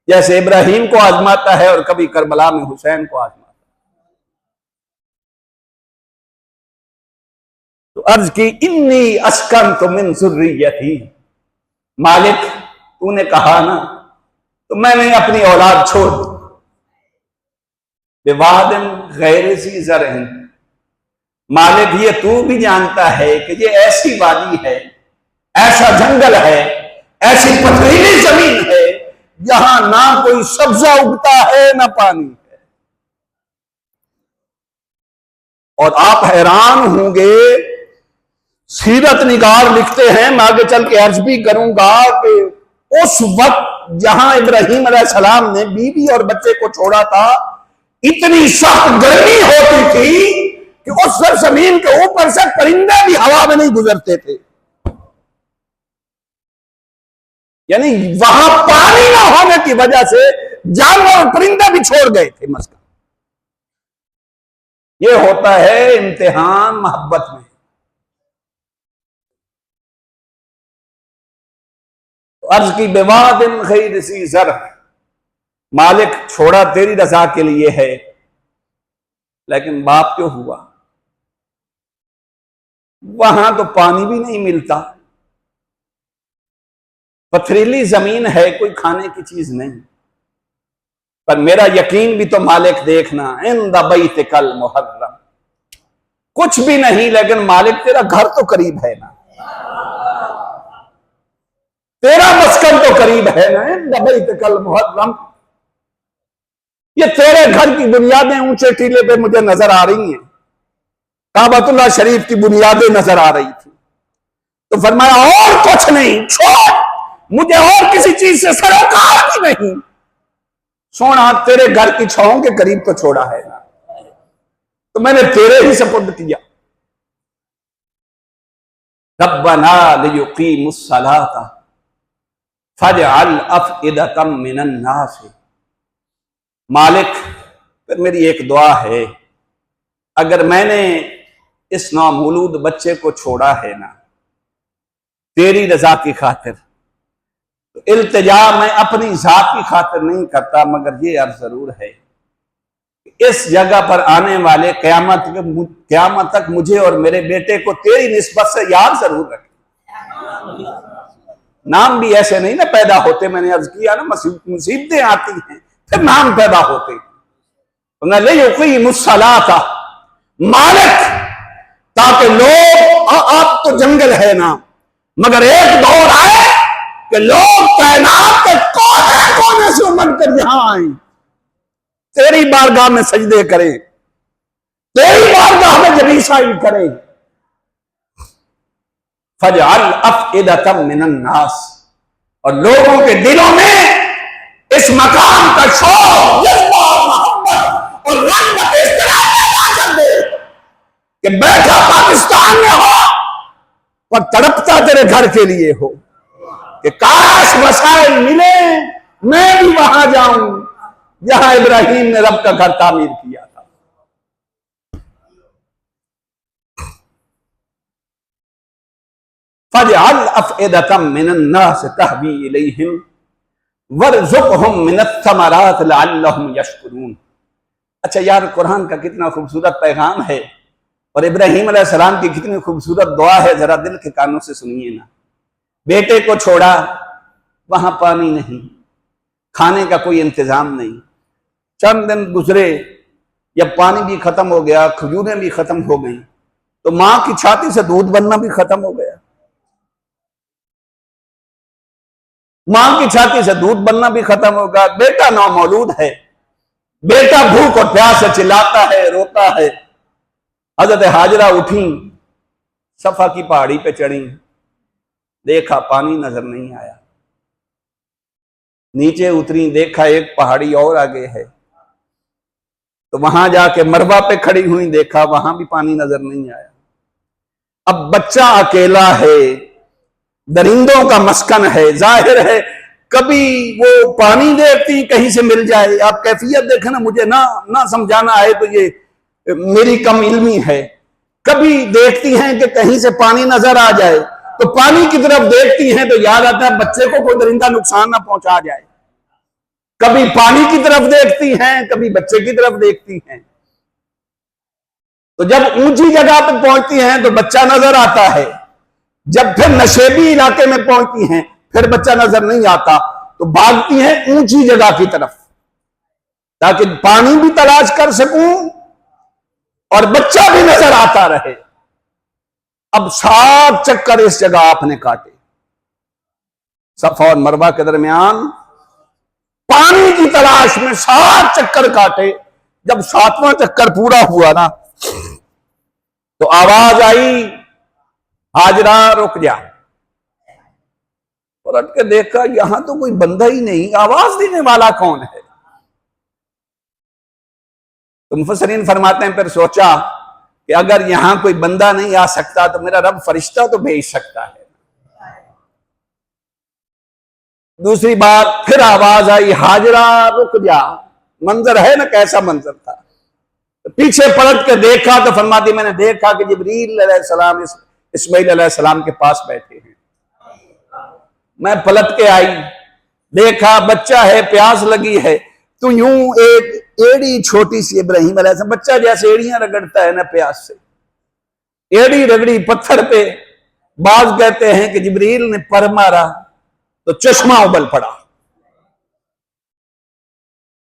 जैसे इब्राहिम को आजमाता है और कभी करबला में हुसैन को आजमाता। तो अर्ज की, इन्नी अस्कंतु मिन ज़ुर्रियती, मालिक तूने कहा ना, तो मैंने अपनी औलाद छोड़ दी। बिवादिन गैर ज़ी ज़रअन, मालिक ये तू भी जानता है कि ये ऐसी वादी है, ऐसा जंगल है, ऐसी पथरीली जमीन है जहां ना कोई सब्जा उगता है ना पानी है। और आप हैरान होंगे, सीरत निगार लिखते हैं, मैं आगे चल के अर्ज भी करूंगा कि उस वक्त जहां इब्राहिम अलैहिस्सलाम ने बीवी और बच्चे को छोड़ा था, इतनी सख्त गर्मी होती थी कि उस सरजमीन के ऊपर से परिंदे भी हवा में नहीं गुजरते थे। यानी वहां पानी ना होने की वजह से जानवर और परिंदे भी छोड़ गए थे। मसला ये होता है इम्तिहान मोहब्बत में। तो अर्ज की, बिवादिन गैर ज़ी ज़रअन, मालिक छोड़ा तेरी रजा के लिए है, लेकिन बाप क्यों हुआ? वहां तो पानी भी नहीं मिलता, पथरीली जमीन है, कोई खाने की चीज नहीं। पर मेरा यकीन भी तो मालिक देखना, इंद बैतिकल मुहर्रम, कुछ भी नहीं, लेकिन मालिक तेरा घर तो करीब है ना, तेरा मस्कन तो करीब है ना। इंद बैतिकल मुहर्रम, ये तेरे घर की बुनियादें ऊंचे टीले पे मुझे नजर आ रही हैं, काबतुल्लाह शरीफ की बुनियादें नजर आ रही थी। तो फरमाया और कुछ नहीं, छोड़, मुझे और किसी चीज से सरोकार ही नहीं, सोना तेरे घर की छाओं के करीब तो छोड़ा है ना, तो मैंने तेरे ही सपुर्द किया। रब्बना लियुकीमुस्सलाता फजअल अफइदतम मिनन नास, मालिक फिर मेरी एक दुआ है, अगर मैंने इस नामौलूद बच्चे को छोड़ा है ना तेरी रजा की खातिर, तो इल्तिजा मैं अपनी जात की खातिर नहीं करता, मगर ये अर्ज जरूर है कि इस जगह पर आने वाले क़यामत तक मुझे और मेरे बेटे को तेरी निस्बत से याद जरूर रखे। नाम भी ऐसे नहीं ना पैदा होते, मैंने अर्ज किया ना, मुसीबतें आती हैं फिर नाम पैदा होते। मुस्सलाता, मालिक ताकि लोग, आप तो जंगल है ना, मगर एक दौर आए कि लोग कायनात के कोने कोने से उमड़ कर यहां आए, तेरी बारगाह में सजदे करें, तेरी बारगाह में जबीसाई करें। फजअल अफइदतम मिनन नास, और लोगों के दिलों में इस मकाम का शौक, जज्बा, मोहब्बत और रग़बत इस तरह पैदा कर दे कि बैठा पाकिस्तान में हो और तड़पता तेरे घर के लिए हो कि काश वसाइल मिले, मैं भी वहां जाऊं जहां इब्राहिम ने रब का घर तामीर किया था। फजअल अफइदतम मिनन नास तहवी इलैहिम वरज़ुक़हुम मिनत समरात लअल्लहुम यशकुरून। अच्छा यार, कुरान का कितना खूबसूरत पैगाम है और इब्राहिम अलैहिस्सलाम की कितनी खूबसूरत दुआ है, जरा दिल के कानों से सुनिए ना। बेटे को छोड़ा, वहां पानी नहीं, खाने का कोई इंतजाम नहीं, चंद दिन गुजरे, जब पानी भी खत्म हो गया, खजूरें भी खत्म हो गई, तो मां की छाती से दूध बनना भी खत्म हो गया। मां की छाती से दूध बनना भी खत्म होगा, बेटा नौमौलूद है, बेटा भूख और प्यास से चिल्लाता है, रोता है। हजरत हाजरा उठी, सफा की पहाड़ी पे चढ़ी, देखा पानी नजर नहीं आया। नीचे उतरी, देखा एक पहाड़ी और आगे है, तो वहां जाके मरवा पे खड़ी हुई, देखा वहां भी पानी नजर नहीं आया। अब बच्चा अकेला है, दरिंदों का मस्कन है, जाहिर है कभी वो पानी देखती कहीं से मिल जाए। आप कैफियत देखें ना, मुझे ना समझाना है तो ये मेरी कम इल्मी है। कभी देखती हैं कि कहीं से पानी नजर आ जाए, तो पानी की तरफ देखती हैं तो याद आता है बच्चे को कोई दरिंदा नुकसान ना पहुंचा जाए। कभी पानी की तरफ देखती हैं, कभी बच्चे की तरफ देखती हैं। तो जब ऊंची जगह पर पहुंचती हैं तो बच्चा नजर आता है, जब फिर नशेबी इलाके में पहुंचती हैं फिर बच्चा नजर नहीं आता, तो भागती हैं ऊंची जगह की तरफ ताकि पानी भी तलाश कर सकूं और बच्चा भी नजर आता रहे। अब 7 चक्कर इस जगह आपने काटे, सफा और मरवा के दरमियान पानी की तलाश में 7 चक्कर काटे। जब 7वां चक्कर पूरा हुआ ना, तो आवाज आई, हाजरा रुक जा। पलट के देखा, यहां तो कोई बंदा ही नहीं, आवाज देने वाला कौन है? तो मुफस्सिरीन फरमाते हैं, फिर सोचा कि अगर यहां कोई बंदा नहीं आ सकता तो मेरा रब फरिश्ता तो भेज सकता है। दूसरी बार फिर आवाज आई, हाजरा रुक जा। मंजर है ना कैसा मंजर था। तो पीछे पलट के देखा तो फरमाती, मैंने देखा कि जिब्रील अलैहिस्सलाम इस्माइल अलैहिस्सलाम के पास बैठे हैं। मैं पलट के आई, देखा बच्चा है, प्यास लगी है, तो यूं एक एड़ी छोटी सी, इब्राहिम अलैहिस्सलाम बच्चा जैसे एड़ियां रगड़ता है ना प्यास से, एड़ी रगड़ी पत्थर पे। बाज कहते हैं कि जिब्रील ने पर मारा तो चश्मा उबल पड़ा।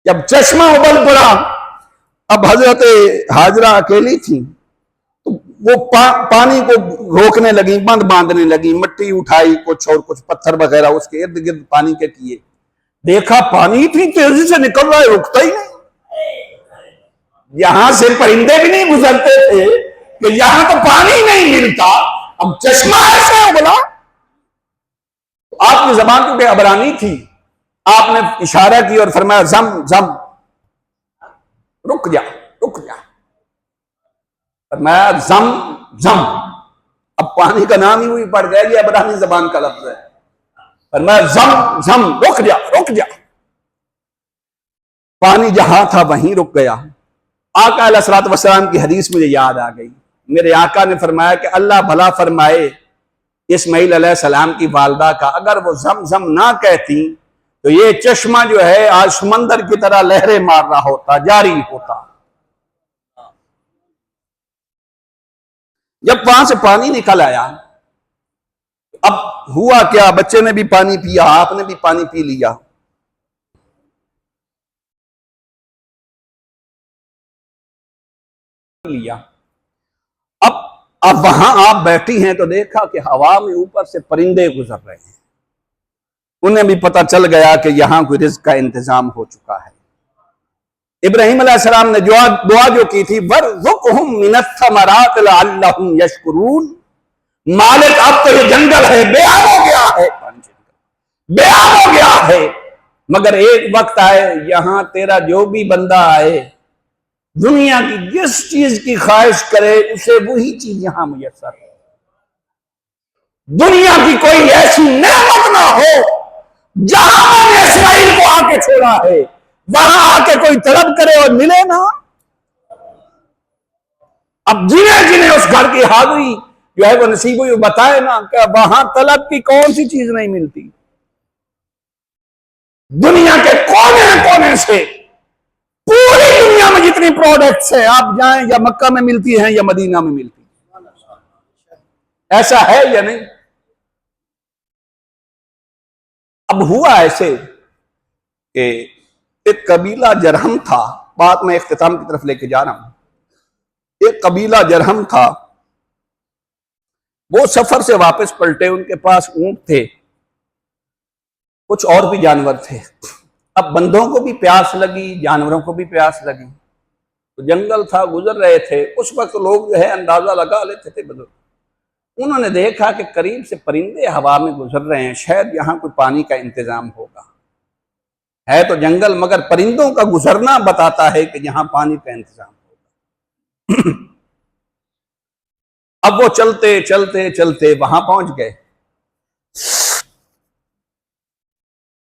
जब चश्मा उबल पड़ा, अब हजरत हाजरा अकेली थी, तो वो पानी को रोकने लगी, बंद बांधने लगी, मिट्टी उठाई कुछ और कुछ पत्थर वगैरह उसके इर्द गिर्द पानी के किए। देखा पानी इतनी तेजी से निकल रहा है, रुकता ही नहीं। यहां से परिंदे भी नहीं गुजरते थे कि यहां तो पानी नहीं मिलता, अब चश्मा ऐसे उबला। आपकी जबान क्योंकि अबरानी थी, आपने इशारा की और फरमाया जम जम, रुक जा रुक जा। फरमाया जम जम। अब पानी का नाम ही वही पड़ गया, ये अबरानी जबान का लफ्ज है। फरमाया जम जम, रुक जा रुक जा। पानी जहां था वहीं रुक गया। आका अलैहिस्सलातु वस्सलाम की हदीस मुझे याद आ गई। मेरे आका ने फरमाया कि अल्लाह भला फरमाए इस्माइल अलैहिस्सलाम की वालदा का, अगर वो जम जम ना कहती तो ये चश्मा जो है आज समंदर की तरह लहरें मार रहा होता, जारी होता। जब वहां से पानी निकल आया, अब हुआ क्या, बच्चे ने भी पानी पिया, आपने भी पानी पी लिया। अब वहां आप बैठी हैं तो देखा कि हवा में ऊपर से परिंदे गुजर रहे हैं। उन्हें भी पता चल गया कि यहां कोई रिज्क का इंतजाम हो चुका है। इब्राहिम अलैहिस्सलाम ने दुआ जो की थी, वर्ज़ुक़हुम मिनस समरात लअल्लहुम यशकुरून, मालिक अब तो ये जंगल है, बेआब हो गया है, बेआब हो गया है, मगर एक वक्त आए यहां तेरा जो भी बंदा आए, दुनिया की जिस चीज की ख्वाहिश करे उसे वही चीज यहां मुयस्सर है। दुनिया की कोई ऐसी नेमत ना हो जहां मैंने इस्माइल को आके छोड़ा है, वहां आके कोई तलब करे और मिले ना। अब जिन्हें जिन्हें उस घर की हाजिरी जो है वो नसीब हुई, बताए ना कि वहां तलब की कौन सी चीज नहीं मिलती। दुनिया के कोने कोने से, पूरी दुनिया में जितनी प्रोडक्ट्स है आप जाएं, या मक्का में मिलती हैं या मदीना में मिलती है। ऐसा है या नहीं? अब हुआ ऐसे कि एक कबीला जरहम था, बात में इख्तिताम की तरफ लेके जा रहा हूं। एक कबीला जरहम था, वो सफर से वापस पलटे, उनके पास ऊंट थे। कुछ और भी जानवर थे। अब बंदों को भी प्यास लगी, जानवरों को भी प्यास लगी। तो जंगल था, गुजर रहे थे। उस वक्त लोग जो है अंदाजा लगा लेते थे बुजुर्ग। उन्होंने देखा कि करीब से परिंदे हवा में गुजर रहे हैं, शायद यहाँ कोई पानी का इंतजाम होगा। है तो जंगल, मगर परिंदों का गुजरना बताता है कि यहाँ पानी का इंतजाम होगा। अब वो चलते चलते चलते वहां पहुंच गए।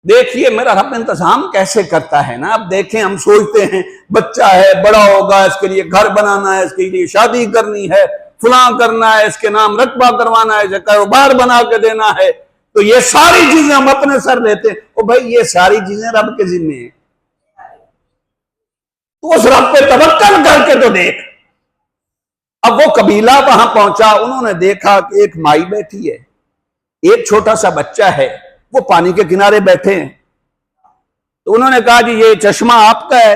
देखिए मेरा रब इंतजाम कैसे करता है ना। अब देखें, हम सोचते हैं बच्चा है, बड़ा होगा, इसके लिए घर बनाना है, इसके लिए शादी करनी है, फुला करना है, इसके नाम रकबा करवाना है, कारोबार बना के देना है, तो ये सारी चीजें हम अपने सर लेते हैं। ओ भाई, ये सारी चीजें रब के जिम्मे है। तो उस रब पे तवक्कल करके तो देख। अब वो कबीला वहां पहुंचा, उन्होंने देखा कि एक माई बैठी है, एक छोटा सा बच्चा है, वो पानी के किनारे बैठे हैं। तो उन्होंने कहा जी ये चश्मा आपका है?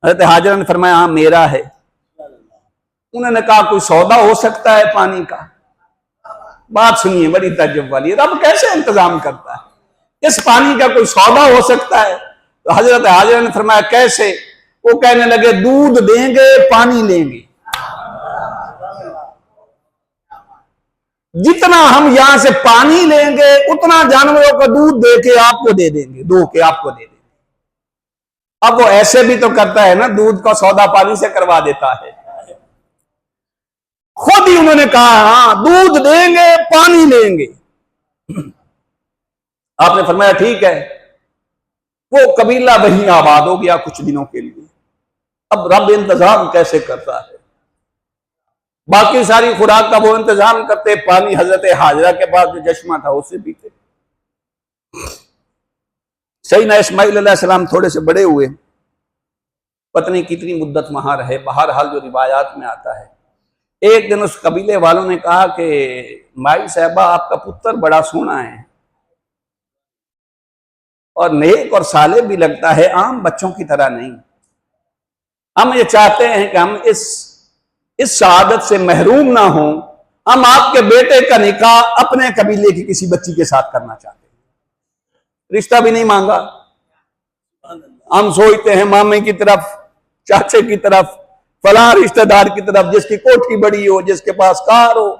हज़रत हाजरा ने फरमाया हाँ मेरा है। उन्होंने कहा कोई सौदा हो सकता है पानी का? बात सुनिए बड़ी ताज्जुब वाली, रब कैसे इंतजाम करता है, इस पानी का कोई सौदा हो सकता है? तो हजरत हाजरा ने फरमाया कैसे? वो कहने लगे दूध देंगे, पानी लेंगे। जितना हम यहां से पानी लेंगे उतना जानवरों का दूध दे के आपको दे देंगे, दो के आपको दे देंगे। अब वो ऐसे भी तो करता है ना, दूध का सौदा पानी से करवा देता है। खुद ही उन्होंने कहा हाँ दूध देंगे, पानी लेंगे। आपने फरमाया ठीक है। वो कबीला वहीं आबाद हो गया कुछ दिनों के लिए। अब रब इंतजाम कैसे करता है, बाकी सारी खुराक का वो इंतजाम करते, पानी हजरत हाजरा के पास जो चश्मा था उससे पीते। सैयदना इस्माइल अलैहिस्सलाम थोड़े से बड़े हुए, पत्नी कितनी मुद्दत वहां रहे, बहरहाल जो रिवायात में आता है, एक दिन उस कबीले वालों ने कहा कि माई साहबा आपका पुत्र बड़ा सोना है और नेक और साले भी लगता है, आम बच्चों की तरह नहीं। हम ये चाहते हैं कि हम इस शहादत से महरूम ना हो, हम आपके बेटे का निकाह अपने कबीले की किसी बच्ची के साथ करना चाहते हैं। रिश्ता भी नहीं मांगा। हम सोचते हैं मामे की तरफ, चाचे की तरफ, फलां रिश्तेदार की तरफ, जिसकी कोठी बड़ी हो, जिसके पास कार हो,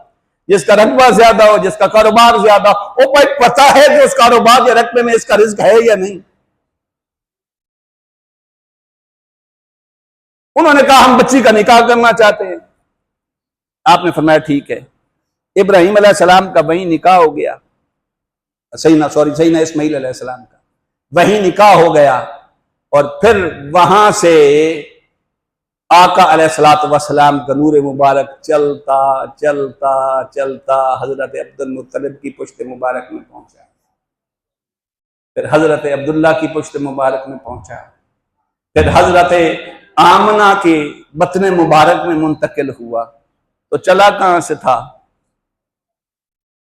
जिसका रकबा ज्यादा हो, जिसका कारोबार ज्यादा हो। भाई पता है कि उस कारोबार या रकबे में इसका रिस्क है या नहीं? उन्होंने कहा हम बच्ची का निकाह करना चाहते हैं। आपने फरमाया ठीक है। इब्राहिम अलैहिस्सलाम का वही निकाह हो गया, सैयदना इस्माइल अलैहिस्सलाम का वही निकाह हो गया। और फिर वहां से आका अलैहिस्सलातु वस्सलाम का नूर मुबारक चलता चलता चलता हजरत अब्दुल मुत्तलिब की पुश्त मुबारक में पहुंचा, फिर हजरत अब्दुल्ला की पुश्त मुबारक में पहुंचा, फिर हजरत आमना के बतने मुबारक में मुंतकिल हुआ। तो चला कहां से था,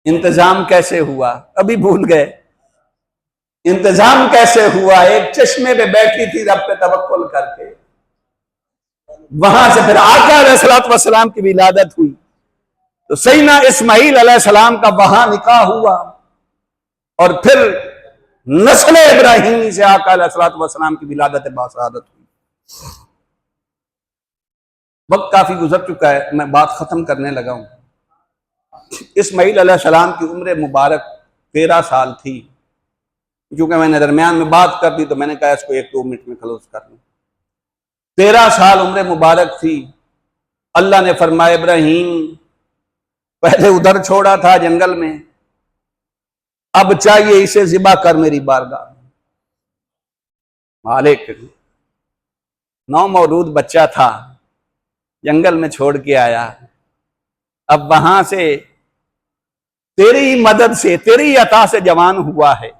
इंतजाम कैसे हुआ, अभी भूल गए। इंतजाम कैसे हुआ? एक चश्मे पे बैठी थी रब पे तवक्कुल करके, वहां से फिर आका अलैहिस्सलातु वस्सलाम की विलादत हुई। तो सैयदना इस्माइल अलैहिस्सलाम का वहां निकाह हुआ और फिर नस्ल इब्राहिमी से आका अलैहिस्सलातु वस्सलाम की विलादत बासआदत हुई। वक्त काफी गुजर चुका है, मैं बात खत्म करने लगा हूं। इस्माइल अलैहिस्सलाम की उम्र मुबारक 13 साल थी। क्योंकि मैंने दरमियान में बात कर दी तो मैंने कहा इसको 1-2 मिनट में क्लोज कर लूं। 13 साल उम्र मुबारक थी। अल्लाह ने फरमाया इब्राहिम पहले उधर छोड़ा था जंगल में, अब चाहिए इसे ज़िबा कर मेरी बारगाह में। मालिक 9 मौलूद बच्चा था, जंगल में छोड़ के आया। अब वहां से तेरी मदद से, तेरी अता से जवान हुआ है,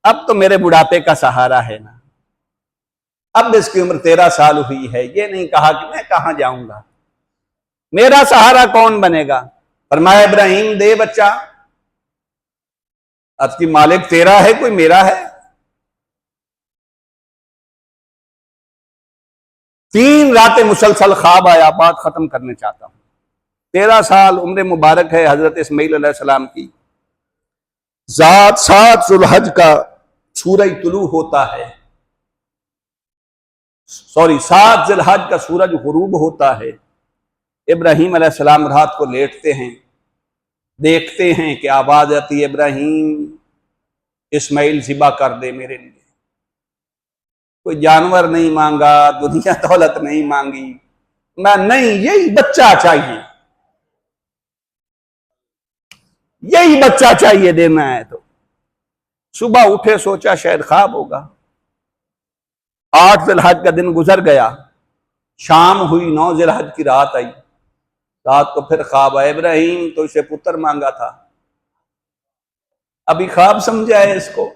अब तो मेरे बुढ़ापे का सहारा है ना। अब इसकी उम्र 13 साल हुई है, ये नहीं कहा कि मैं कहां जाऊंगा, मेरा सहारा कौन बनेगा। फरमाया इब्राहिम दे बच्चा। अब की मालिक तेरा है कोई मेरा है? 3 रातें मुसलसल ख्वाब आया। बात खत्म करने चाहता हूं। 13 साल उम्र मुबारक है हजरत इस्माइल अलैहिस्सलाम की। सात जुल्हज का सूरज तुलू होता है, सॉरी 7 जिलहज का सूरज गुरूब होता है। इब्राहीम अलैहिस्सलाम रात को लेटते हैं, देखते हैं कि आवाज आती है, इब्राहीम इस्माइल ज़िबा कर दे मेरे लिए। कोई जानवर नहीं मांगा, दुनिया दौलत नहीं मांगी, मैं नहीं, यही बच्चा चाहिए, यही बच्चा चाहिए, देना है तो। सुबह उठे, सोचा शायद ख्वाब होगा। 8 जिलहज का दिन गुजर गया, शाम हुई, 9 जिलहज की रात आई। रात को फिर ख्वाब आया, इब्राहीम तो इसे पुत्र मांगा था, अभी ख्वाब समझा है इसको।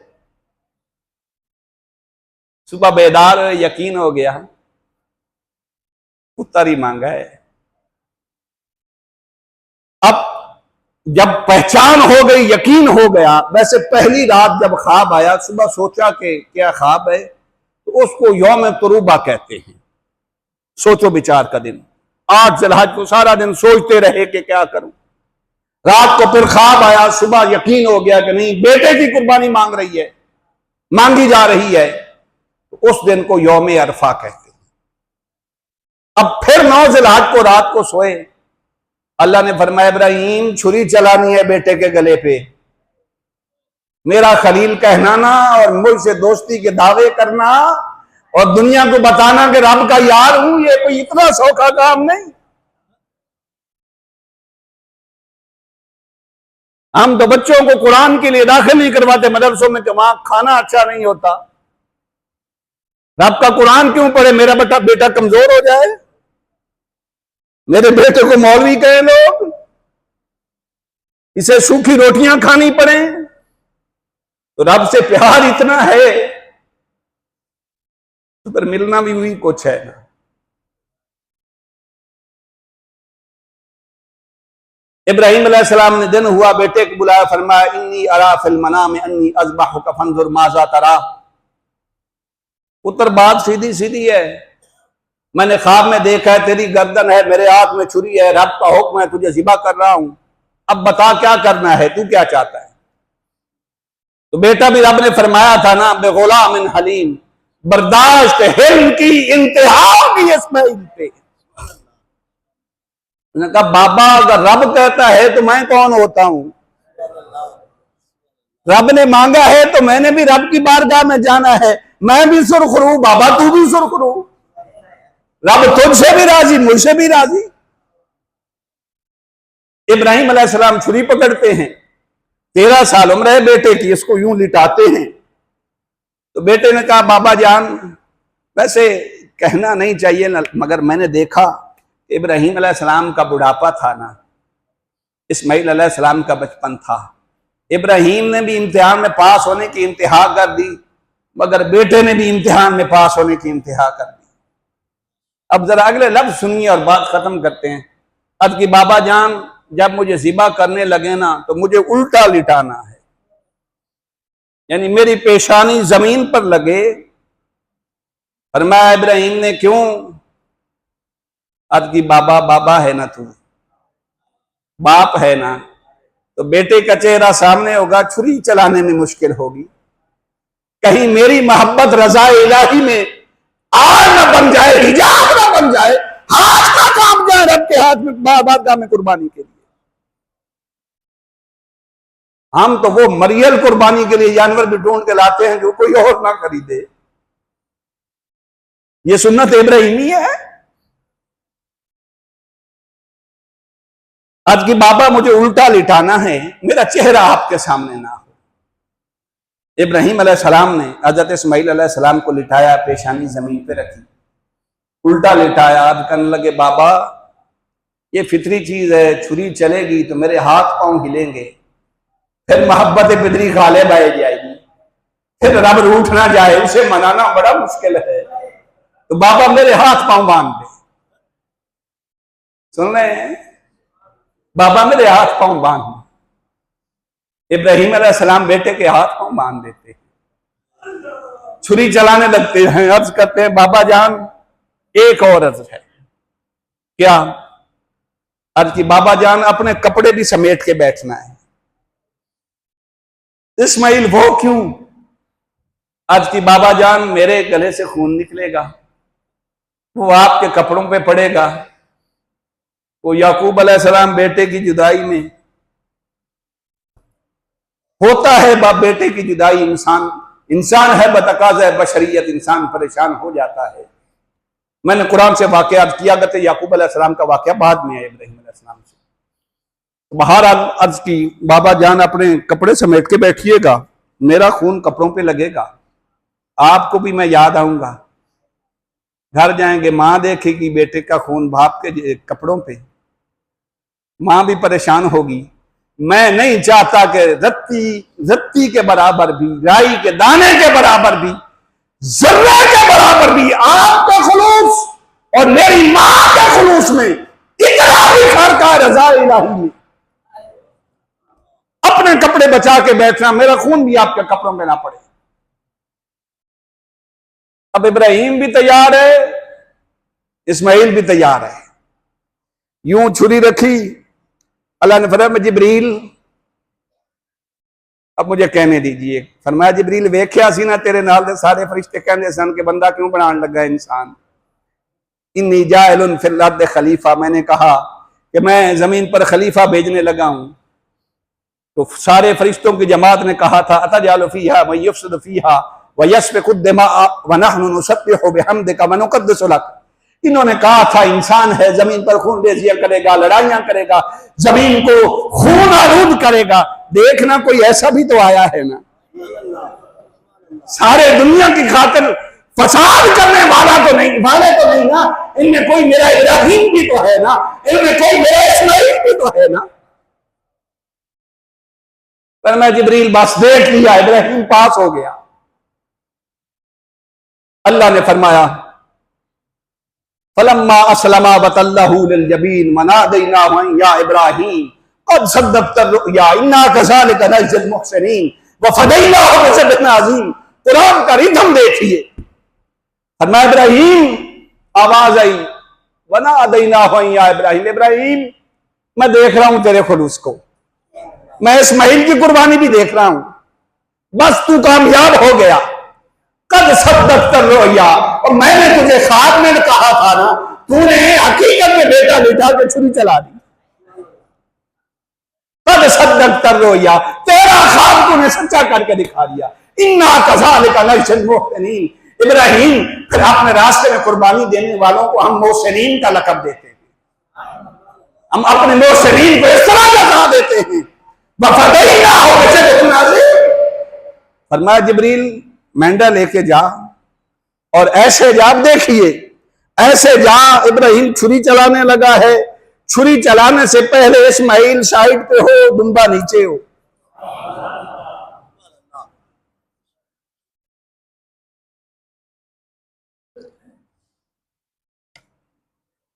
सुबह बेदार, यकीन हो गया, पुत्र ही मांगा है। अब जब पहचान हो गई, यकीन हो गया, वैसे पहली रात जब ख्वाब आया, सुबह सोचा कि क्या ख्वाब है, तो उसको यौम तुरूबा कहते हैं, सोचो विचार का दिन। 8 जिलहज को सारा दिन सोचते रहे कि क्या करूं। रात को फिर ख्वाब आया, सुबह यकीन हो गया कि नहीं, बेटे की कुर्बानी मांग रही है, मांगी जा रही है, तो उस दिन को यौम अरफा कहते हैं। अब फिर 9 जिलहज को रात को सोए, अल्लाह ने फरमाया, इब्राहीम छुरी चलानी है बेटे के गले पे, मेरा खलील कहनाना और मुझसे दोस्ती के दावे करना और दुनिया को बताना कि रब का यार हूं, ये कोई इतना सौखा काम नहीं। हम तो बच्चों को कुरान के लिए दाखिल नहीं करवाते मदरसों में कि वहां खाना अच्छा नहीं होता। रब का कुरान क्यों पढ़े, मेरा बेटा कमजोर हो जाए, मेरे बेटे को मौलवी कहे लोग, इसे सूखी रोटियां खानी पड़े। तो रब से प्यार इतना है तो फिर मिलना भी वही कुछ है ना। इब्राहीम अलैहिस्सलाम ने दिन हुआ, बेटे को बुलाया, फरमाया, इन्नी अरा फिल मनाम अन्नी अज़बहुका फंजुर माज़ा तरा। पुत्र बात सीधी सीधी है, मैंने ख्वाब में देखा है तेरी गर्दन है, मेरे हाथ में छुरी है, रब का हुक्म है, तुझे ज़िबा कर रहा हूं, अब बता क्या करना है, तू क्या चाहता है। तो बेटा भी रब ने फरमाया था ना, बेगुलामिन हलीम, बर्दाश्त हिल्म की इंतहा होगी इस्माइल पे। मैंने कहा बाबा अगर रब कहता है तो मैं कौन होता हूं, रब ने मांगा है तो मैंने भी रब की बारगाह में जाना है, मैं भी सुरखरू, बाबा तू भी सुरखरू, रब तुझसे भी राजी, मुझसे भी राजी। इब्राहीम अलैहिस्सलाम छुरी पकड़ते हैं, 13 साल उम्र है बेटे की, इसको यूं लिटाते हैं। तो बेटे ने कहा, बाबा जान वैसे कहना नहीं चाहिए ना, मगर मैंने देखा इब्राहीम अलैहिस्सलाम का बुढ़ापा था ना, इस्माइल अलैहिस्सलाम का बचपन था। इब्राहीम ने भी इम्तिहान में पास होने की इंतहा कर दी, मगर बेटे ने भी इम्तिहान में पास होने की इंतहा कर दी। अब जरा अगले लफ्ज सुनिए और बात खत्म करते हैं। अब की बाबा जान जब मुझे ज़िबा करने लगे ना, तो मुझे उल्टा लिटाना है, यानी मेरी पेशानी जमीन पर लगे। फरमाया इब्राहीम ने, क्यों? अब की बाबा, बाबा है ना तू, बाप है ना, तो बेटे का चेहरा सामने होगा, छुरी चलाने में मुश्किल होगी, कहीं मेरी मोहब्बत रजा इलाही में आग न बन जाए, हिजाब न बन जाए, हाथ का काम जाए रब के हाथ में बारगाह में कुर्बानी के लिए। हम तो वो मरियल कुर्बानी के लिए जानवर भी ढूंढ के लाते हैं जो कोई और ना खरीदे। ये सुन्नत इब्राहीमी है। आज की बाबा मुझे उल्टा लिटाना है, मेरा चेहरा आपके सामने ना हो। इब्राहीम अलैहिस्सलाम ने हजरत इस्माइल अलैहिस्सलाम को लिटाया, पेशानी जमीन पे रखी, उल्टा लिटाया। अब कहने लगे, बाबा ये फितरी चीज है, छुरी चलेगी तो मेरे हाथ पांव हिलेंगे, फिर मोहब्बत फितरी खाले बह जाएगी, फिर रब रूठ ना जाए, उसे मनाना बड़ा मुश्किल है, तो बाबा मेरे हाथ पांव बांध दे। सुन रहे हैं, बाबा मेरे हाथ पांव बांध दे। इब्राहीम अलैहिस्सलाम बेटे के हाथ पांव बांध देते, छुरी चलाने लगते हैं, अर्ज करते हैं, बाबा जान एक और अर्ज है। क्या? अर्ज की, बाबा जान अपने कपड़े भी समेट के बैठना है। इस्माइल वो क्यों? आज की बाबा जान मेरे गले से खून निकलेगा, वो आपके कपड़ों पे पड़ेगा, वो याकूब अलैहिस्सलाम बेटे की जुदाई में होता है, बाप बेटे की जुदाई, इंसान है बतकाज़ा बशरियत, इंसान परेशान हो जाता है। मैंने कुरान से वाकयात किया करते, याकूब अलैहिस्सलाम का वाकया बाद में है इब्राहीम अलैहिस्सलाम से। तो बाहर अर्ज की बाबा जान अपने कपड़े समेट के बैठिएगा, मेरा खून कपड़ों पे लगेगा, आपको भी मैं याद आऊंगा। घर जाएंगे, मां देखेगी बेटे का खून बाप के कपड़ों पे, मां भी परेशान होगी। मैं नहीं चाहता कि रत्ती के बराबर भी, राई के दाने के बराबर भी, जर्रा के बराबर भी आपका खुलूस और मेरी मां के खुलूस में इतना भी फर्क है रज़ा इलाही में। अपने कपड़े बचा के बैठना, मेरा खून भी आपके कपड़ों में ना पड़े। अब इब्राहिम भी तैयार है, इस्माइल भी तैयार है। यूं छुरी रखी, अल्लाह ने फरमाया जिब्रील, अब मुझे कहने दीजिए, फरमाया जिब्रील वेख्या सी ना तेरे नाल दे सारे फरिश्ते कहने सन कि बंदा क्यों बनाने लगा इंसान। इन्नी जाइलुन फिल अर्द खलीफा, मैंने कहा कि मैं जमीन पर खलीफा भेजने लगा हूं। तो सारे फरिश्तों की जमात ने कहा था अतजालु फीहा व युफ्सिदु फीहा व यस्फिकु दिमा व नहनु नुसब्बिहु बिहम्दिका व नुक़द्दिसु लक। इन्होंने कहा था इंसान है, जमीन पर खून रेजियां करेगा, लड़ाइयां करेगा, जमीन को खून आलूद करेगा। देखना कोई ऐसा भी तो आया है ना, सारे दुनिया की खातिर फसाद करने वाला तो नहीं, वाले तो नहीं ना, इनमें कोई मेरा इब्राहिम भी तो है ना, इनमें कोई मेरा इस्माइल भी तो है ना। पर मैं जिब्रील बस देख लिया, इब्राहिम पास हो गया। अल्लाह ने फरमाया फलम्मा असलमा वतल्लहु लिलजबीन वनादैनाहु या इब्राहीम कद सद्दक़्ता रुया इन्ना कज़ालिका नज़्ज़िल मुहसिनीन व फ़दैनाहु बिज़िब्हिन अज़ीम। कुरान का रिदम देखिए, फरमाया इब्राहीम, आवाज आई वनादैनाहु या इब्राहीम, इब्राहीम मैं देख रहा हूं तेरे खुलूस को, मैं इस्माइल की कुर्बानी भी देख रहा हूं, बस तू कामयाब हो गया। कद सद्दक़्ता रुया, और मैंने तुझे ख्वाब में कहा था ना, तूने हकीकत में बेटा बिठा के छुरी चला दी। कद सद्दक़्ता रुया, तेरा ख्वाब तूने सच्चा करके दिखा दिया। इन्ना कज़ालिका नज़्ज़िल मुहसिनीन, इब्राहीम फिर अपने रास्ते में कुर्बानी देने वालों को हम मुहसिनीन का लक़ब देते हैं, हम अपने मुहसिनीन को इस तरह जज़ा देते हैं। वफ़दैनाहु बिज़िब्हिन अज़ीम, फरमाया जिब्रील मेंढा लेके जा और ऐसे जा, देखिए ऐसे जा। इब्राहिम छुरी चलाने लगा है, छुरी चलाने से पहले इस्माइल साइड पे हो, दुम्बा नीचे हो।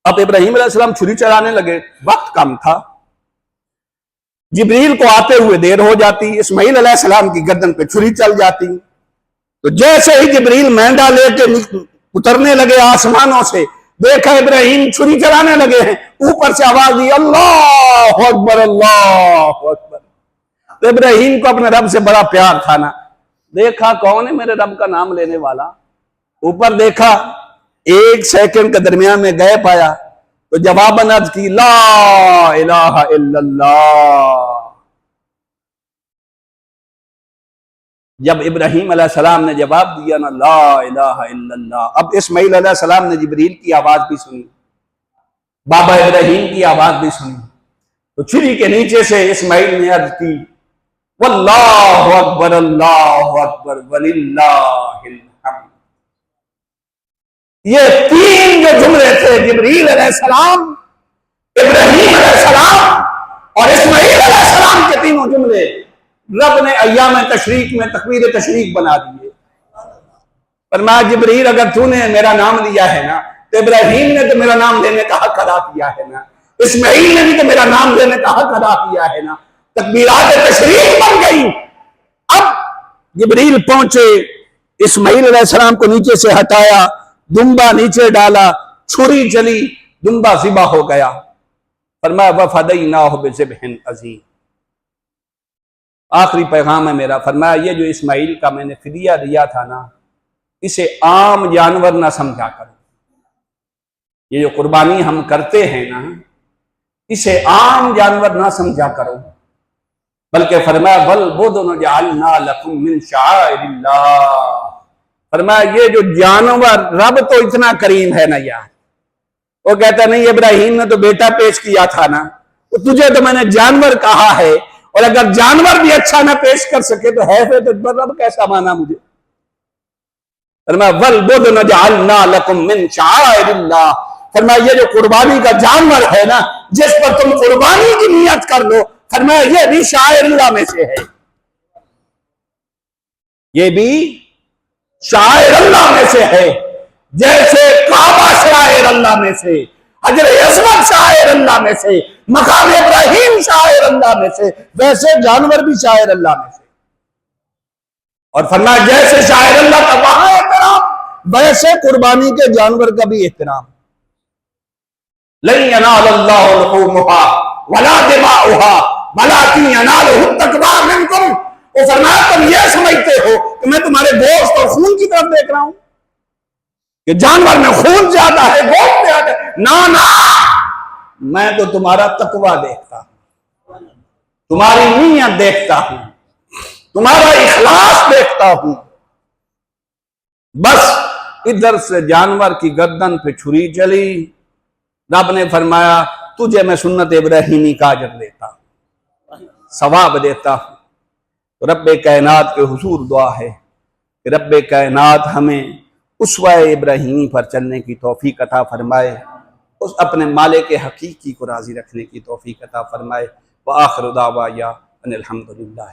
अब इब्राहिम अलैहिस्सलाम छुरी चलाने लगे, वक्त कम था, जिब्रील को आते हुए देर हो जाती, इस्माइल अलैहिस्सलाम की गर्दन पे छुरी चल जाती। तो जैसे ही जिब्रील मेंढा लेके उतरने लगे आसमानों से, देखा इब्राहिम छुरी चलाने लगे हैं, ऊपर से आवाज दी अल्लाहु अकबर अल्लाहु अकबर। तो इब्राहिम को अपने रब से बड़ा प्यार था ना, देखा कौन है मेरे रब का नाम लेने वाला, ऊपर देखा, एक सेकंड के दरमियान में गैप आया, तो जवाबन अर्ज की ला इलाहा इल्लल्लाह। जब इब्राहिम अलैहिस्सलाम ने जवाब दिया ना ला इलाहा इल्लल्लाह, अब इस्माइल अलैहिस्सलाम ने जिब्रील की आवाज भी सुनी, बाबा इब्राहिम की आवाज भी सुनी। तो छुरी के नीचे से इस्माइल ने अर्ज की वल्लाहु अकबर अल्लाहु अकबर वलिल्लाहिल हम्द। ये तीन जो जुमले थे, जिब्रील अलैहिस्सलाम, इब्राहिम अलैहिस्सलाम और इस्माइल अलैहिस्सलाम के तीनों जुमले रब ने अय्याम तशरीक में तकबीर तशरीक बना दिए। फरमाया जिब्रील अगर तूने मेरा नाम लिया है ना, तो इब्राहिम ने तो मेरा नाम लेने का हक अदा किया है ना, इस्माइल ने भी तो मेरा नाम लेने का हक अदा किया है ना, तकबीरात तशरीक बन गई। अब जिब्रील पहुंचे, इस्माइल अलैहिस्सलाम को नीचे से हटाया, दुम्बा नीचे डाला, छुरी चली, दुम्बा ज़िबा हो गया। फरमाया वफ़दैनाहु बिज़िब्हिन अज़ीम। आखिरी पैगाम है मेरा। फरमाया ये जो इस्माइल का मैंने फिदिया दिया था ना, इसे आम जानवर ना समझा करो। ये जो कुर्बानी हम करते हैं ना, इसे आम जानवर ना समझा करो, बल्कि फरमाया वल बुदन जअलना लकुम मिन शाइरिल्लाह। फरमाया ये जो जानवर, रब तो इतना करीम है ना यार, वो कहता नहीं इब्राहिम ने तो बेटा पेश किया था ना, तो तुझे तो मैंने जानवर कहा है, और अगर जानवर भी अच्छा ना पेश कर सके तो है फिर तो रब कैसा माना मुझे। फरमाया वल बुदन जअलना लकुम मिन शाइरिल्लाह। फरमाया ये जो कुर्बानी का जानवर है ना, जिस पर तुम कुर्बानी की नियत कर लो, फरमाया ये भी शाइरिल्लाह में से है, ये भी शाइरिल्लाह में से है। जैसे काबा शाइरिल्लाह में से, हजर अस्वद शाइरिल्लाह में से, मकाम इब्राहिम शाइरिल्लाह में से, वैसे जानवर भी शाइरिल्लाह में से। और फरमाया जैसे शाइरिल्लाह का वहां एहतराम, वैसे कुर्बानी के जानवर का भी एहतराम। लन यनालल्लाहु लुहूमुहा वला दिमाउहा वलाकिन यनालुहु तक़वा मिनकुम। वो फरमाया तुम ये समझते हो कि मैं तुम्हारे गोश्त और खून की तरफ देख रहा हूं, कि जानवर में खून ज्यादा है, गोश्त ज्यादा है। ना ना, मैं तो तुम्हारा तकवा देखता हूं, तुम्हारी नीयत देखता हूं, तुम्हारा इखलास देखता हूं। बस इधर से जानवर की गर्दन पे छुरी चली। रब ने फरमाया तुझे मैं सुन्नत इब्राहिमी का अजर देता हूं, सवाब देता हूं। तो रब्बे कायनात के हुजूर दुआ है कि रब्बे कायनात हमें उसवा इब्राहिमी पर चलने की तौफीक अता फरमाए, उस अपने मालिक हकीकी को राजी रखने की तौफीक अता फरमाए। व आखिर दावा या अनिल हम्दुलिल्लाह।